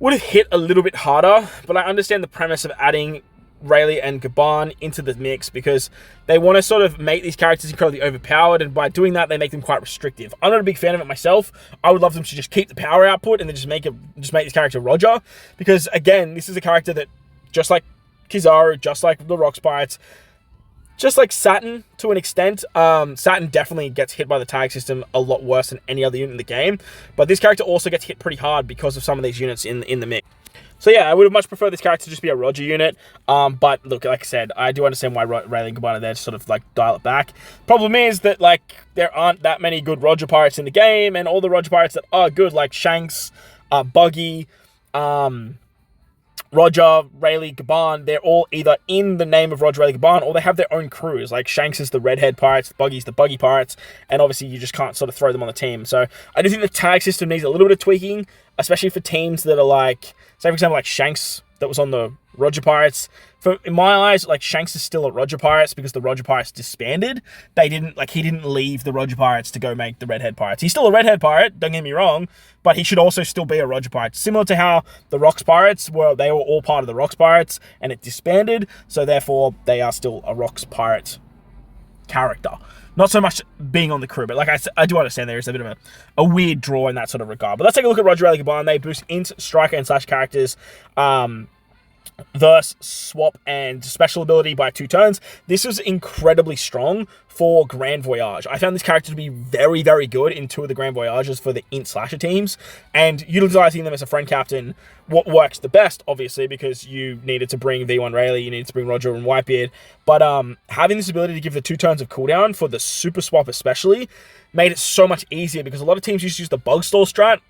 would have hit a little bit harder. But I understand the premise of adding Rayleigh and Gaban into the mix because they want to sort of make these characters incredibly overpowered, and by doing that they make them quite restrictive. I'm not a big fan of it myself. I would love them to just keep the power output and then just make this character Roger, because again, this is a character that, just like Kizaru, just like the Rock Pirates, just like Saturn to an extent, Saturn definitely gets hit by the tag system a lot worse than any other unit in the game, but this character also gets hit pretty hard because of some of these units in the mix. So yeah, I would have much preferred this character to just be a Roger unit. But look, like I said, I do understand why Rayleigh and Gaban are there to sort of like dial it back. Problem is that like there aren't that many good Roger pirates in the game, and all the Roger pirates that are good, like Shanks, Buggy, Roger, Rayleigh, Gaban, they're all either in the name of Roger, Rayleigh, Gaban, or they have their own crews. Like Shanks is the Redhead Pirates, Buggy's the Buggy Pirates, and obviously you just can't sort of throw them on the team. So I do think the tag system needs a little bit of tweaking, especially for teams that are like, say for example, like Shanks that was on the Roger Pirates. In my eyes, like Shanks is still a Roger Pirates because the Roger Pirates disbanded. He didn't leave the Roger Pirates to go make the Redhead Pirates. He's still a Redhead Pirate, don't get me wrong, but he should also still be a Roger Pirate. Similar to how the Rocks Pirates they were all part of the Rocks Pirates and it disbanded, so therefore they are still a Rocks Pirate character. Not so much being on the crew, but like I do understand there is a bit of a weird draw in that sort of regard. But let's take a look at Roger, Rayleigh, Gaban. They boost int, striker, and slash characters. Verse, swap, and special ability by 2 turns. This was incredibly strong for Grand Voyage. I found this character to be very, very good in 2 of the Grand Voyages for the int slasher teams, and utilizing them as a friend captain, what works the best, obviously, because you needed to bring V1 Rayleigh, you needed to bring Roger and Whitebeard, but having this ability to give the 2 turns of cooldown for the super swap especially made it so much easier, because a lot of teams used to use the bug stall strat,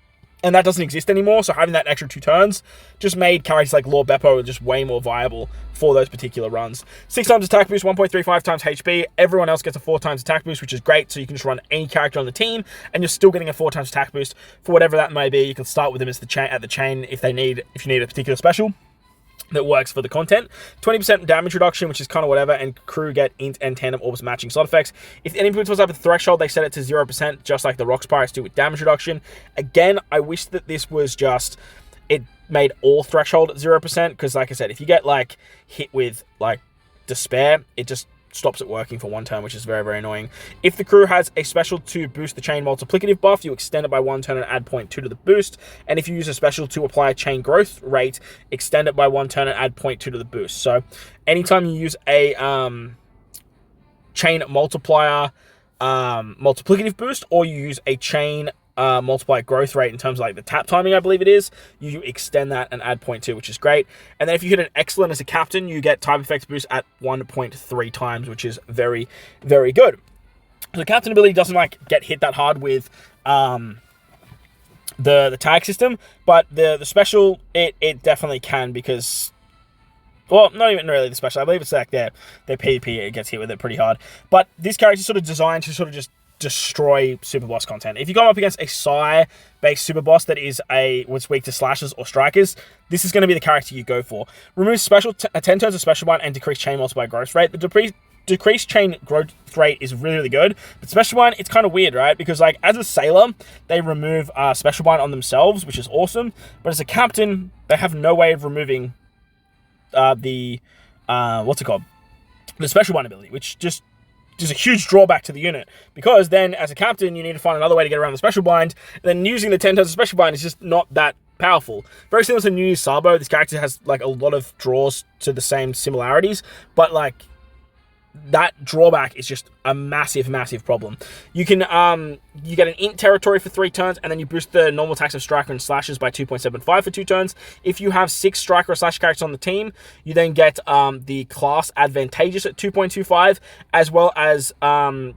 and that doesn't exist anymore, so having that extra 2 turns just made characters like Lord Beppo just way more viable for those particular runs. 6 times attack boost, 1.35 times HP. Everyone else gets a 4 times attack boost, which is great, so you can just run any character on the team, and you're still getting a 4 times attack boost for whatever that may be. You can start with them as at the chain if you need a particular special that works for the content. 20% damage reduction, which is kind of whatever, and crew get int and tandem orbs matching side effects. If any input was up at the threshold, they set it to 0%, just like the Rocks Pirates do with damage reduction. Again, I wish that this was just, it made all threshold at 0%, because like I said, if you get like hit with like despair, it just stops it working for 1 turn, which is very, very annoying. If the crew has a special to boost the chain multiplicative buff, you extend it by 1 turn and add 0.2 to the boost. And if you use a special to apply a chain growth rate, extend it by 1 turn and add 0.2 to the boost. So anytime you use a chain multiplier multiplicative boost, or you use a chain multiply growth rate in terms of like the tap timing, I believe it is, you extend that and add 0.2, which is great. And then if you hit an excellent as a captain, you get type effects boost at 1.3 times, which is very, very good. The captain ability doesn't like get hit that hard with the tag system, but the special, it definitely can, because, well, not even really the special, I believe it's like their PvP, it gets hit with it pretty hard. But this character is sort of designed to sort of just destroy super boss content. If you go up against a Psi based super boss that is what's weak to slashers or strikers, this is going to be the character you go for. Remove special 10 turns of special one and decrease chain multiplier growth rate. The decreased chain growth rate is really, really good, but special one, it's kind of weird, right? Because like as a sailor, they remove special one on themselves, which is awesome, but as a captain, they have no way of removing the special one ability, which just is a huge drawback to the unit, because then as a captain you need to find another way to get around the special bind, and then using the 10 turns of special bind is just not that powerful. Very similar to New Year's Sabo, this character has like a lot of draws to the same similarities, but like that drawback is just a massive, massive problem. You can you get an int territory for 3 turns, and then you boost the normal attacks of striker and slashers by 2.75 for 2 turns. If you have 6 striker or slash characters on the team, you then get the class advantageous at 2.25, as well as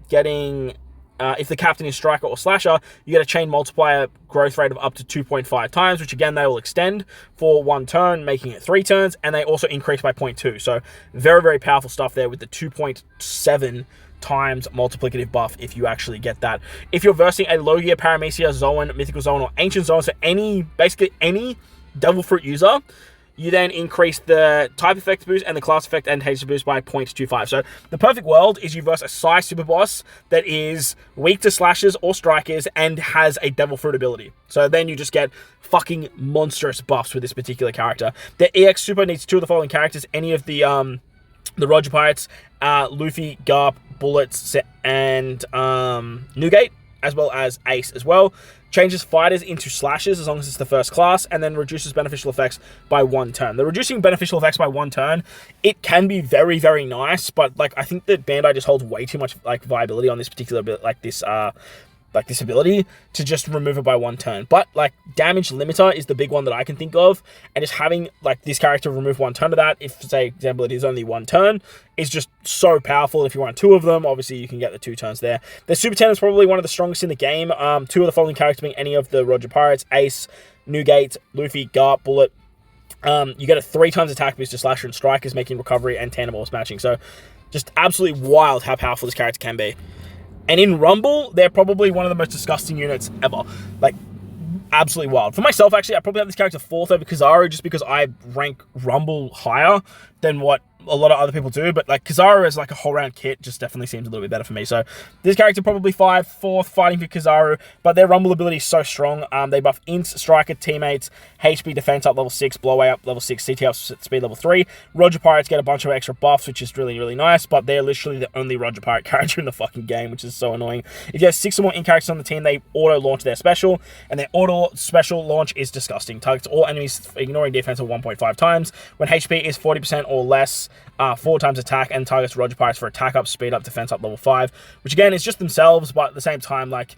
getting if the captain is striker or slasher, you get a chain multiplier growth rate of up to 2.5 times, which again, they will extend for 1 turn, making it 3 turns, and they also increase by 0.2. So very, very powerful stuff there with the 2.7 times multiplicative buff if you actually get that. If you're versing a Logia, Paramecia, Zoan, Mythical Zoan, or Ancient Zoan, so basically any Devil Fruit user, you then increase the type effect boost and the class effect and HP boost by 0.25. So the perfect world is you verse a Psy super boss that is weak to slashes or strikers and has a Devil Fruit ability. So then you just get fucking monstrous buffs with this particular character. The EX super needs 2 of the following characters: any of the Roger Pirates, Luffy, Garp, Bullets, and Newgate, as well as Ace as well. Changes fighters into slashes as long as it's the first class, and then reduces beneficial effects by 1 turn. The reducing beneficial effects by 1 turn, it can be very, very nice, but like I think that Bandai just holds way too much like viability on this particular bit, like this ability to just remove it by 1 turn. But like damage limiter is the big one that I can think of, and just having like this character remove 1 turn of that, if say example it is only 1 turn, is just so powerful. If you want 2 of them, obviously you can get the 2 turns there. The Super 10 is probably one of the strongest in the game. 2 of the following characters being any of the Roger Pirates: Ace, Newgate, Luffy, Garp, Bullet. You get a 3 times attack boost to Slasher and Strikers, making recovery and tandem force matching. So just absolutely wild how powerful this character can be. And in Rumble, they're probably one of the most disgusting units ever. Like, absolutely wild. For myself, actually, I probably have this character 4th over Kizaru just because I rank Rumble higher than what a lot of other people do. But, like, Kizaru as, like, a whole-round kit just definitely seems a little bit better for me. So, this character probably 4th, fighting for Kizaru. But their Rumble ability is so strong. They buff Int, Striker, Teammates, HP Defense up level 6, Blowaway up level 6, CT up speed level 3. Roger Pirates get a bunch of extra buffs, which is really, really nice. But they're literally the only Roger Pirate character in the fucking game, which is so annoying. If you have 6 or more in characters on the team, they auto-launch their special. And their auto-special launch is disgusting. Targets all enemies ignoring defense of 1.5 times. When HP is 40% or less, 4 times attack, and targets Roger Pirates for attack up, speed up, defense up level 5. Which again is just themselves, but at the same time, like,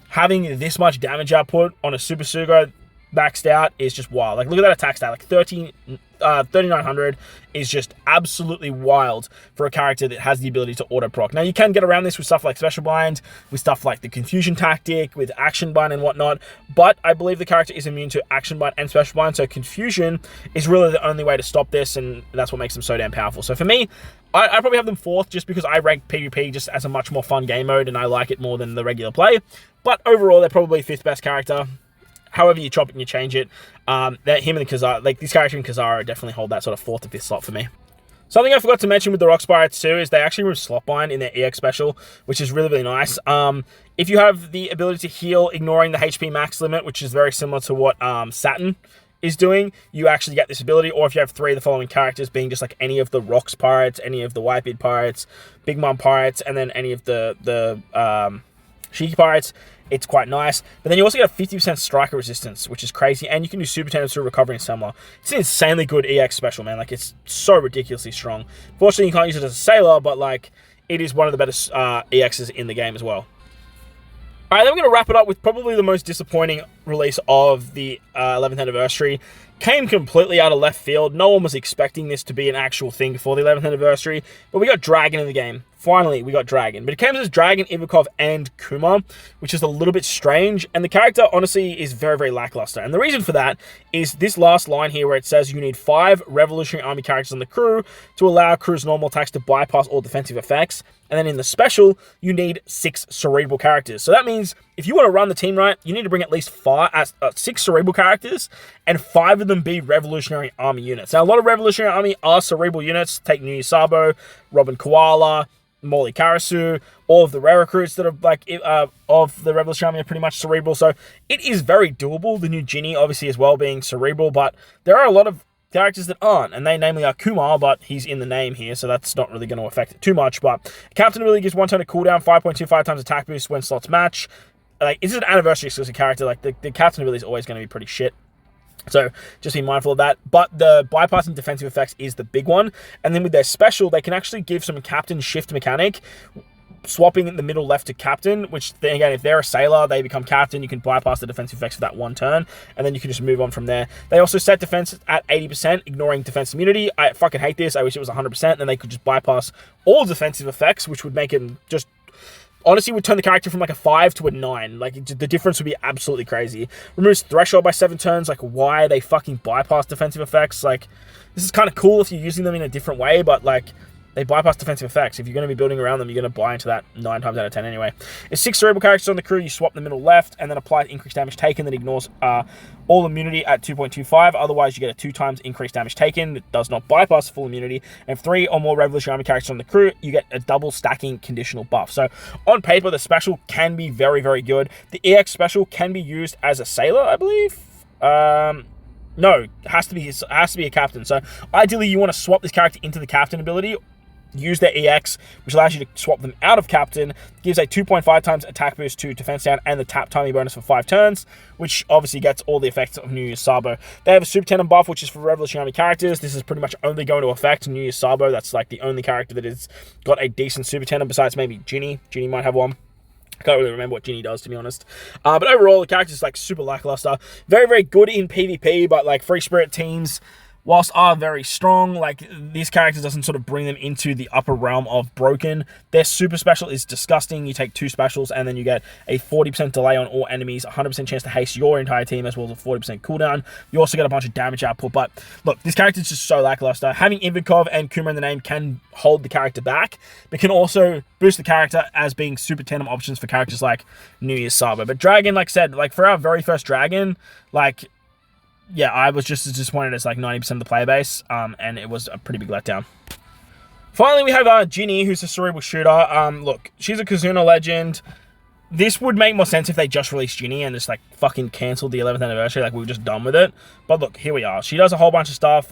having this much damage output on a Super Sugo maxed out is just wild. Like, look at that attack stat. Like, 3900 is just absolutely wild for a character that has the ability to auto proc. Now, you can get around this with stuff like Special Bind, with stuff like the Confusion Tactic, with Action Bind and whatnot, but I believe the character is immune to Action Bind and Special Bind, so Confusion is really the only way to stop this, and that's what makes them so damn powerful. So for me, I probably have them 4th just because I rank PvP just as a much more fun game mode, and I like it more than the regular play, but overall, they're probably 5th best character. However you chop it and you change it, that him and Kizaru, like this character and Kizaru definitely hold that sort of 4th to 5th slot for me. Something I forgot to mention with the Rock Pirates too is they actually remove Slot Bind in their EX special, which is really, really nice. If you have the ability to heal ignoring the HP max limit, which is very similar to what Saturn is doing, you actually get this ability. Or if you have 3 of the following characters being just like any of the Rocks Pirates, any of the Whitebeard Pirates, Big Mom Pirates, and then any of the Shiki Pirates, it's quite nice. But then you also get a 50% striker resistance, which is crazy. And you can do super tandem through recovery and similar. It's an insanely good EX special, man. Like, it's so ridiculously strong. Fortunately, you can't use it as a sailor, but like, it is one of the better EXs in the game as well. Alright, then we're going to wrap it up with probably the most disappointing release of the 11th anniversary. Came completely out of left field. No one was expecting this to be an actual thing for the 11th anniversary. But we got Dragon in the game. Finally, we got Dragon. But it came as Dragon, Ivikov, and Kuma, which is a little bit strange. And the character, honestly, is very, very lackluster. And the reason for that is this last line here where it says you need 5 Revolutionary Army characters on the crew to allow crew's normal attacks to bypass all defensive effects. And then in the special, you need 6 Cerebral characters. So that means if you want to run the team right, you need to bring at least 6 Cerebral characters and 5 of them be Revolutionary Army units. Now, a lot of Revolutionary Army are Cerebral units. Take New Sabo, Robin Koala, Molly Karasu, all of the rare recruits that are like of the Revolutionary Army are pretty much Cerebral. So it is very doable. The new Ginny, obviously, as well being Cerebral, but there are a lot of characters that aren't, and they namely are Kumar, but he's in the name here, so that's not really going to affect it too much. But Captain ability gives 1 turn of cooldown, 5.25 times attack boost when slots match. Like, this is an anniversary exclusive character. Like, the Captain ability is always going to be pretty shit. So just be mindful of that. But the bypassing defensive effects is the big one. And then with their special, they can actually give some Captain shift mechanic, swapping in the middle left to Captain, which then again, if they're a sailor, they become Captain. You can bypass the defensive effects for that 1 turn, and then you can just move on from there. They also set defense at 80%, ignoring defense immunity. I fucking hate this. I wish it was 100%. Then they could just bypass all defensive effects, which would make it just... honestly, would turn the character from like a 5 to a 9. Like, the difference would be absolutely crazy. Removes threshold by 7 turns. Like, why they fucking bypass defensive effects? Like, this is kind of cool if you're using them in a different way, but like, They bypass defensive effects. If you're going to be building around them, you're going to buy into that 9 times out of 10 anyway. There's 6 cerebral characters on the crew. You swap the middle left and then apply increased damage taken that ignores all immunity at 2.25. Otherwise, you get a 2 times increased damage taken. It does not bypass full immunity. And if 3 or more Revolutionary Army characters on the crew, you get a double stacking conditional buff. So on paper, the special can be very, very good. The EX special can be used as a sailor, I believe. No, it has to be a captain. So ideally, you want to swap this character into the captain ability. Use their EX, which allows you to swap them out of captain, gives a 2.5 times attack boost to defense down and the tap timing bonus for 5 turns, which obviously gets all the effects of New Year's Sabo. They have a Super Tenon buff, which is for Revolutionary Army characters. This is pretty much only going to affect New Year's Sabo. That's like the only character that has got a decent Super Tenon besides maybe Ginny. Ginny might have one. I can't really remember what Ginny does, to be honest. But overall, the character is like super lackluster. Very, very good in PvP, but like Free Spirit teams, whilst are very strong, like this character doesn't sort of bring them into the upper realm of broken. Their super special is disgusting. You take 2 specials and then you get a 40% delay on all enemies, 100% chance to haste your entire team, as well as a 40% cooldown. You also get a bunch of damage output, but look, this character is just so lackluster. Having Ivikov and Kuma in the name can hold the character back, but can also boost the character as being super tenem options for characters like New Year's Sabo. But Dragon, like I said, like for our very first Dragon, like, yeah, I was just as disappointed as like 90% of the player base, and it was a pretty big letdown. Finally, we have Ginny, who's a cerebral shooter. Look, she's a Kizuna legend. This would make more sense if they just released Ginny and just like fucking canceled the 11th anniversary, like we were just done with it. But look, here we are. She does a whole bunch of stuff.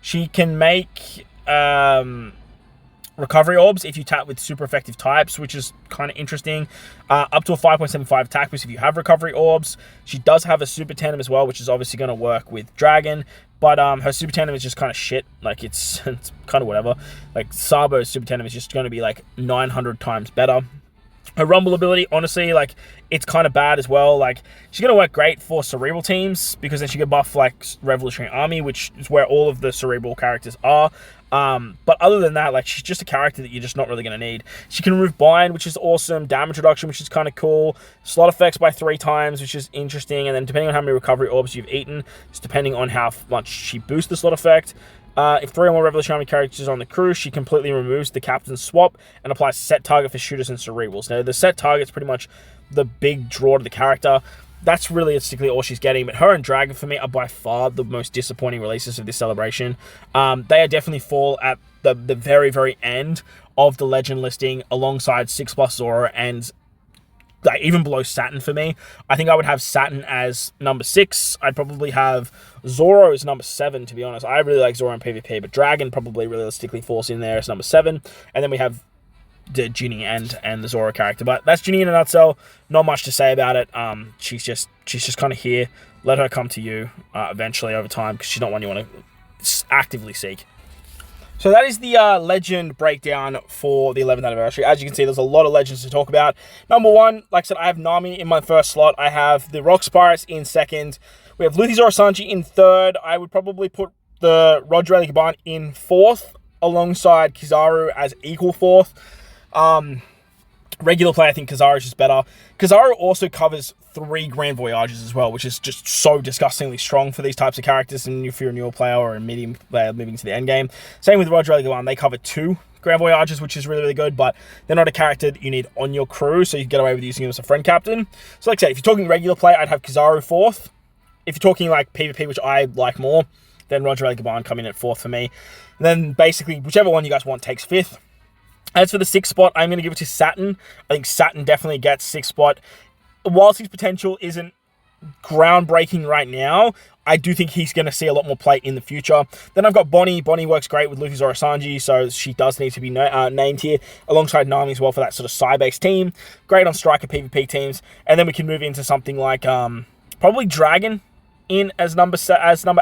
She can make recovery orbs if you tap with super effective types, which is kind of interesting. Up to a 5.75 attack boost if you have recovery orbs. She does have a super tandem as well, which is obviously going to work with Dragon, but her super tandem is just kind of shit. Like it's kind of whatever. Like Sabo's super tandem is just going to be like 900 times better. Her rumble ability, honestly, like it's kind of bad as well. Like she's going to work great for cerebral teams because then she can buff like Revolutionary Army, which is where all of the cerebral characters are. But other than that, like she's just a character that you're just not really going to need. She can remove bind, which is awesome. Damage reduction, which is kind of cool. Slot effects by 3 times, which is interesting. And then depending on how many recovery orbs you've eaten, just depending on how much she boosts the slot effect. If 3 or more Revolutionary Army characters on the crew, she completely removes the captain's swap and applies set target for shooters and cerebrals. Now, the set target's pretty much the big draw to the character. That's realistically all she's getting, but her and Dragon for me are by far the most disappointing releases of this celebration. They are definitely fall at the very, very end of the legend listing alongside 6+ Zoro and like even below Saturn for me. I think I would have Saturn as number 6. I'd probably have Zoro as number 7, to be honest. I really like Zoro in PvP, but Dragon probably realistically falls in there as number 7. And then we have the Ginny and the Zoro character. But that's Ginny in a nutshell. Not much to say about it. She's just kind of here. Let her come to you eventually over time, because she's not one you want to actively seek. So that is the legend breakdown for the 11th anniversary. As you can see, there's a lot of legends to talk about. Number 1, like I said, I have Nami in my first slot. I have the Rock Pirates in second. We have Luffy Zoro Sanji in third. I would probably put the Roger Gaban in 4th, alongside Kizaru as equal 4th. Regular play, I think Kizaru is just better. Kizaru also covers 3 Grand Voyages as well, which is just so disgustingly strong for these types of characters. And if you're a newer player or a medium player moving to the end game, same with Roger Gaban, they cover 2 Grand Voyages, which is really, really good, but they're not a character that you need on your crew, so you can get away with using them as a friend captain. So like I said, if you're talking regular play, I'd have Kizaru 4th. If you're talking like PvP, which I like more, then Roger Gaban coming in at 4th for me. And then basically, whichever one you guys want takes 5th. As for the 6th spot, I'm going to give it to Saturn. I think Saturn definitely gets 6th spot. Whilst his potential isn't groundbreaking right now, I do think he's going to see a lot more play in the future. Then I've got Bonnie. Bonnie works great with Luffy Zoro Sanji, so she does need to be named here, alongside Nami as well for that sort of side-based team. Great on striker PvP teams. And then we can move into something like probably Dragon in as number 8.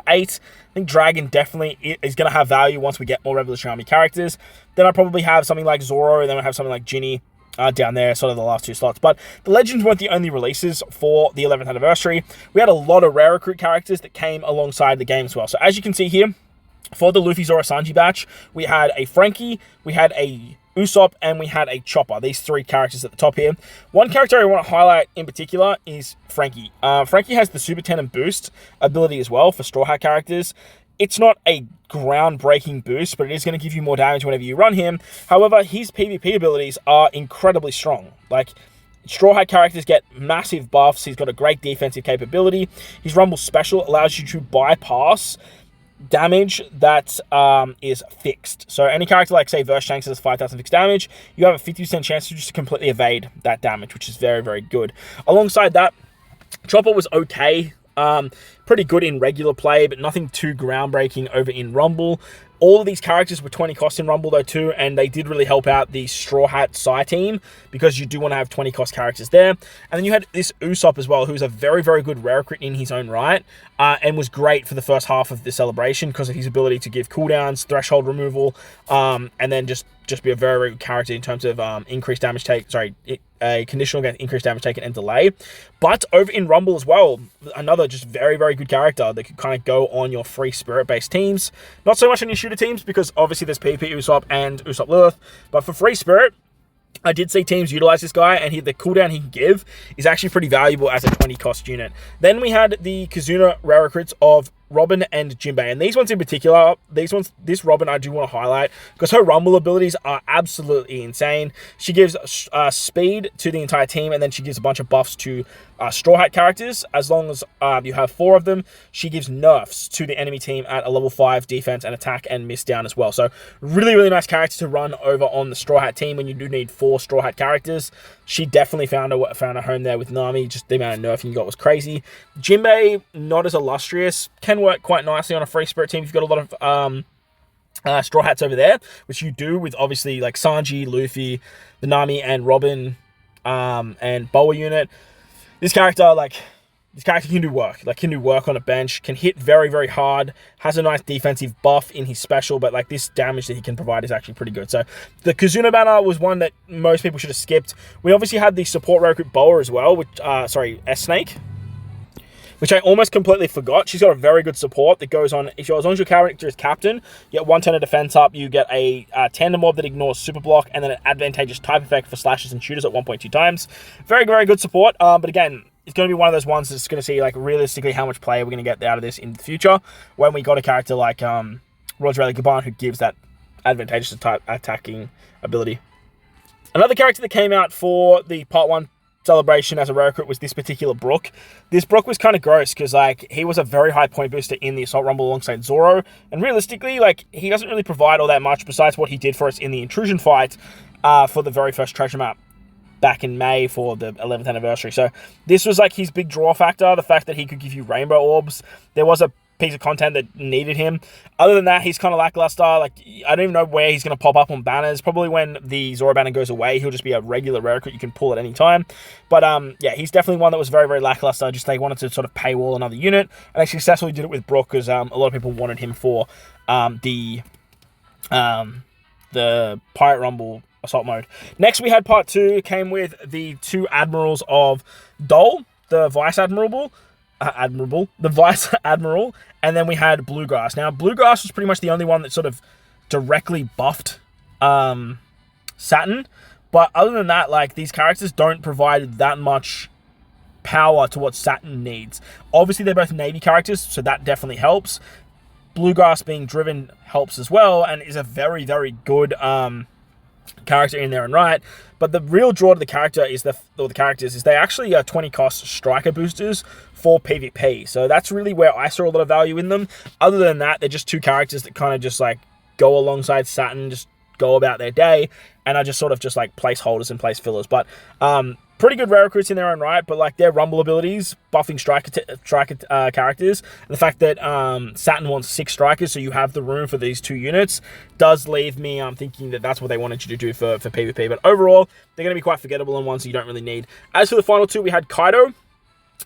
I think Dragon definitely is going to have value once we get more Revolutionary Army characters. Then I probably have something like Zoro, and then I have something like Ginny down there, sort of the last 2 slots. But the Legends weren't the only releases for the 11th anniversary. We had a lot of rare recruit characters that came alongside the game as well. So as you can see here, for the Luffy Zoro Sanji batch, we had a Frankie, we had a Usopp, and we had a Chopper. These 3 characters at the top here. One character I want to highlight in particular is Frankie. Frankie has the Super Tenon boost ability as well for Straw Hat characters. It's not a groundbreaking boost, but it is going to give you more damage whenever you run him. However, his PvP abilities are incredibly strong. Like, Straw Hat characters get massive buffs. He's got a great defensive capability. His Rumble special allows you to bypass damage that is fixed. So any character like, say, Verse Shanks has 5,000 fixed damage, you have a 50% chance to just completely evade that damage, which is very, very good. Alongside that, Chopper was okay. Pretty good in regular play, but nothing too groundbreaking over in Rumble. All of these characters were 20 cost in Rumble though too, and they did really help out the Straw Hat Psy team, because you do want to have 20 cost characters there. And then you had this Usopp as well, who's a very, very good rare crit in his own right, and was great for the first half of the celebration because of his ability to give cooldowns, threshold removal, and then just be a very, very good character in terms of increased damage take, a conditional against increased damage taken and delay. But over in Rumble as well, another just very, very good character that could kind of go on your free spirit-based teams. Not so much on your shooter teams, because obviously there's PP Usopp and Usopp Lilith, but for free spirit, I did see teams utilize this guy, and the cooldown he can give is actually pretty valuable as a 20 cost unit. Then we had the Kizuna rare recruits of Robin and Jinbei, and these ones in particular, this Robin I do want to highlight because her Rumble abilities are absolutely insane. She gives speed to the entire team, and then she gives a bunch of buffs to Straw Hat characters. As long as you have 4 of them, she gives nerfs to the enemy team at a level 5 defense and attack and miss down as well. So really, really nice character to run over on the Straw Hat team when you do need 4 Straw Hat characters. She definitely found a home there with Nami. Just the amount of nerfing you got was crazy. Jinbei, not as illustrious, can work quite nicely on a free spirit team if you've got a lot of Straw Hats over there, which you do with obviously like Sanji, Luffy, the Nami and Robin and Boa unit. This character can do work. Can do work on a bench, can hit very, very hard, has a nice defensive buff in his special, but like this damage that he can provide is actually pretty good. So the Kizuna banner was one that most people should have skipped. We obviously had the support recruit Boa as well, which S-Snake, which I almost completely forgot. She's got a very good support that goes on. As long as your character is captain, you get 1 turn of defense up, you get a tandem mob that ignores super block, and then an advantageous type effect for slashes and shooters at 1.2 times. Very, very good support. But again, it's going to be one of those ones that's going to see like realistically how much play we're going to get out of this in the future when we got a character like Roger Gaban, who gives that advantageous type attacking ability. Another character that came out for the Part 1 celebration as a rare recruit was this particular Brook. This Brook was kind of gross because like he was a very high point booster in the Assault Rumble alongside Zoro, and realistically like he doesn't really provide all that much besides what he did for us in the intrusion fight for the very first treasure map back in May for the 11th anniversary. So this was like his big draw factor, the fact that he could give you rainbow orbs. There was a piece of content that needed him. Other than that, he's kind of lackluster. Like, I don't even know where he's going to pop up on banners. Probably when the Zoro banner goes away, he'll just be a regular rare recruit you can pull at any time. But yeah, he's definitely one that was very, very lackluster. Just they wanted to sort of paywall another unit, and they successfully did it with Brook because a lot of people wanted him for the Pirate Rumble Assault mode. Next, we had Part 2. It came with the 2 admirals of Dole, the Vice Admiral, and then we had Bluegrass. Now, Bluegrass was pretty much the only one that sort of directly buffed Saturn, but other than that, like, these characters don't provide that much power to what Saturn needs. Obviously, they're both Navy characters, so that definitely helps. Bluegrass being driven helps as well, and is a very, very good character in their own right. But the real draw to the character is the characters is they actually are 20 cost striker boosters for PvP. So that's really where I saw a lot of value in them. Other than that, they're just 2 characters that kind of just like go alongside Saturn, just go about their day, and are just sort of just like placeholders and place fillers. But pretty good rare recruits in their own right, but like their Rumble abilities, buffing striker characters, and the fact that Saturn wants 6 strikers, so you have the room for these 2 units, does leave me thinking that that's what they wanted you to do for PvP. But overall, they're going to be quite forgettable and ones you don't really need. As for the final 2, we had Kaido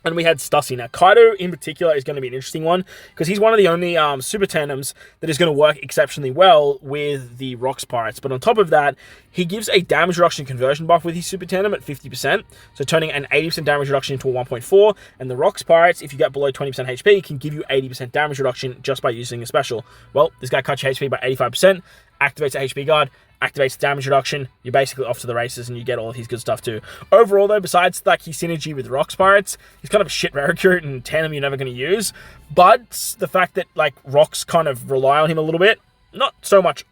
and we had Stussy. Now, Kaido in particular is going to be an interesting one because he's one of the only super tandems that is going to work exceptionally well with the Rocks Pirates. But on top of that, he gives a damage reduction conversion buff with his super tandem at 50%, so turning an 80% damage reduction into a 1.4. And the Rocks Pirates, if you get below 20% HP, can give you 80% damage reduction just by using a special. Well, this guy cuts your HP by 85%, activates a HP guard, activates damage reduction. You're basically off to the races and you get all of his good stuff too. Overall though, besides like his synergy with Rock Spirates, he's kind of a shit rare recruit and tandem you're never going to use. But the fact that like Rocks kind of rely on him a little bit, not so much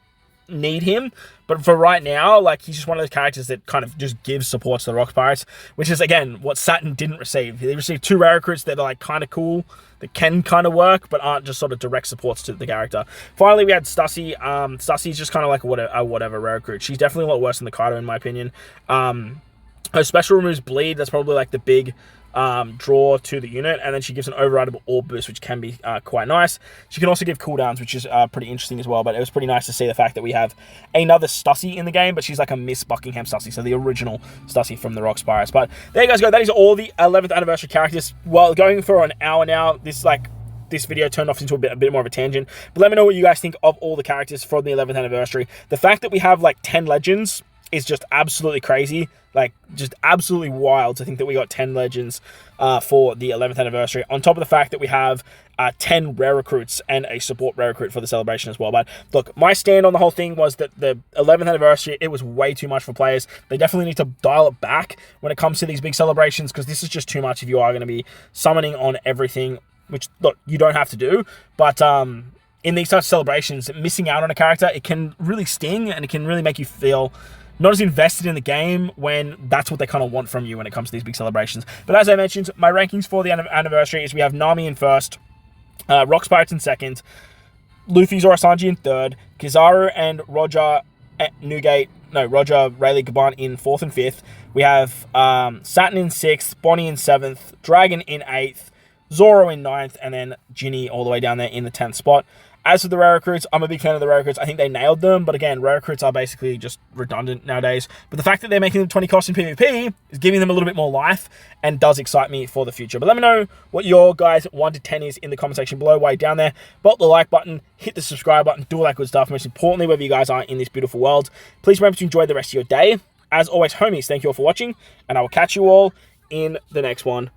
need him, but for right now, like he's just one of those characters that kind of just gives support to the Rock Pirates, which is again what Saturn didn't receive. He received 2 rare recruits that are like kind of cool, that can kind of work, but aren't just sort of direct supports to the character. Finally, we had Stussy. Stussy's just kind of like a whatever rare recruit. She's definitely a lot worse than the Kaido in my opinion. Her special removes bleed. That's probably like the big draw to the unit, and then she gives an overrideable orb boost, which can be quite nice. She can also give cooldowns, which is pretty interesting as well, but it was pretty nice to see the fact that we have another Stussy in the game, but she's like a Miss Buckingham Stussy, so the original Stussy from the Rock Spirits. But there you guys go. That is all the 11th anniversary characters. Well, going for an hour now, this video turned off into a bit more of a tangent, but let me know what you guys think of all the characters from the 11th anniversary. The fact that we have like 10 legends is just absolutely crazy, like just absolutely wild to think that we got 10 legends for the 11th anniversary, on top of the fact that we have 10 rare recruits and a support rare recruit for the celebration as well. But look, my stand on the whole thing was that the 11th anniversary, it was way too much for players. They definitely need to dial it back when it comes to these big celebrations, because this is just too much if you are going to be summoning on everything, which look, you don't have to do, but in these types of celebrations, missing out on a character, it can really sting and it can really make you feel not as invested in the game when that's what they kind of want from you when it comes to these big celebrations. But as I mentioned, my rankings for the anniversary is we have Nami in first, Rock Spirates in second, Luffy Zorosanji in third, Kizaru and Roger Roger Rayleigh Gaban in fourth and fifth. We have Saturn in sixth, Bonnie in seventh, Dragon in eighth, Zoro in ninth, and then Ginny all the way down there in the 10th spot. As for the rare recruits, I'm a big fan of the rare recruits. I think they nailed them, but again, rare recruits are basically just redundant nowadays. But the fact that they're making them 20 cost in PvP is giving them a little bit more life and does excite me for the future. But let me know what your guys 1 to 10 is in the comment section below while you're down there. Bolt the like button, hit the subscribe button, do all that good stuff. Most importantly, wherever you guys are in this beautiful world, please remember to enjoy the rest of your day. As always, homies, thank you all for watching, and I will catch you all in the next one.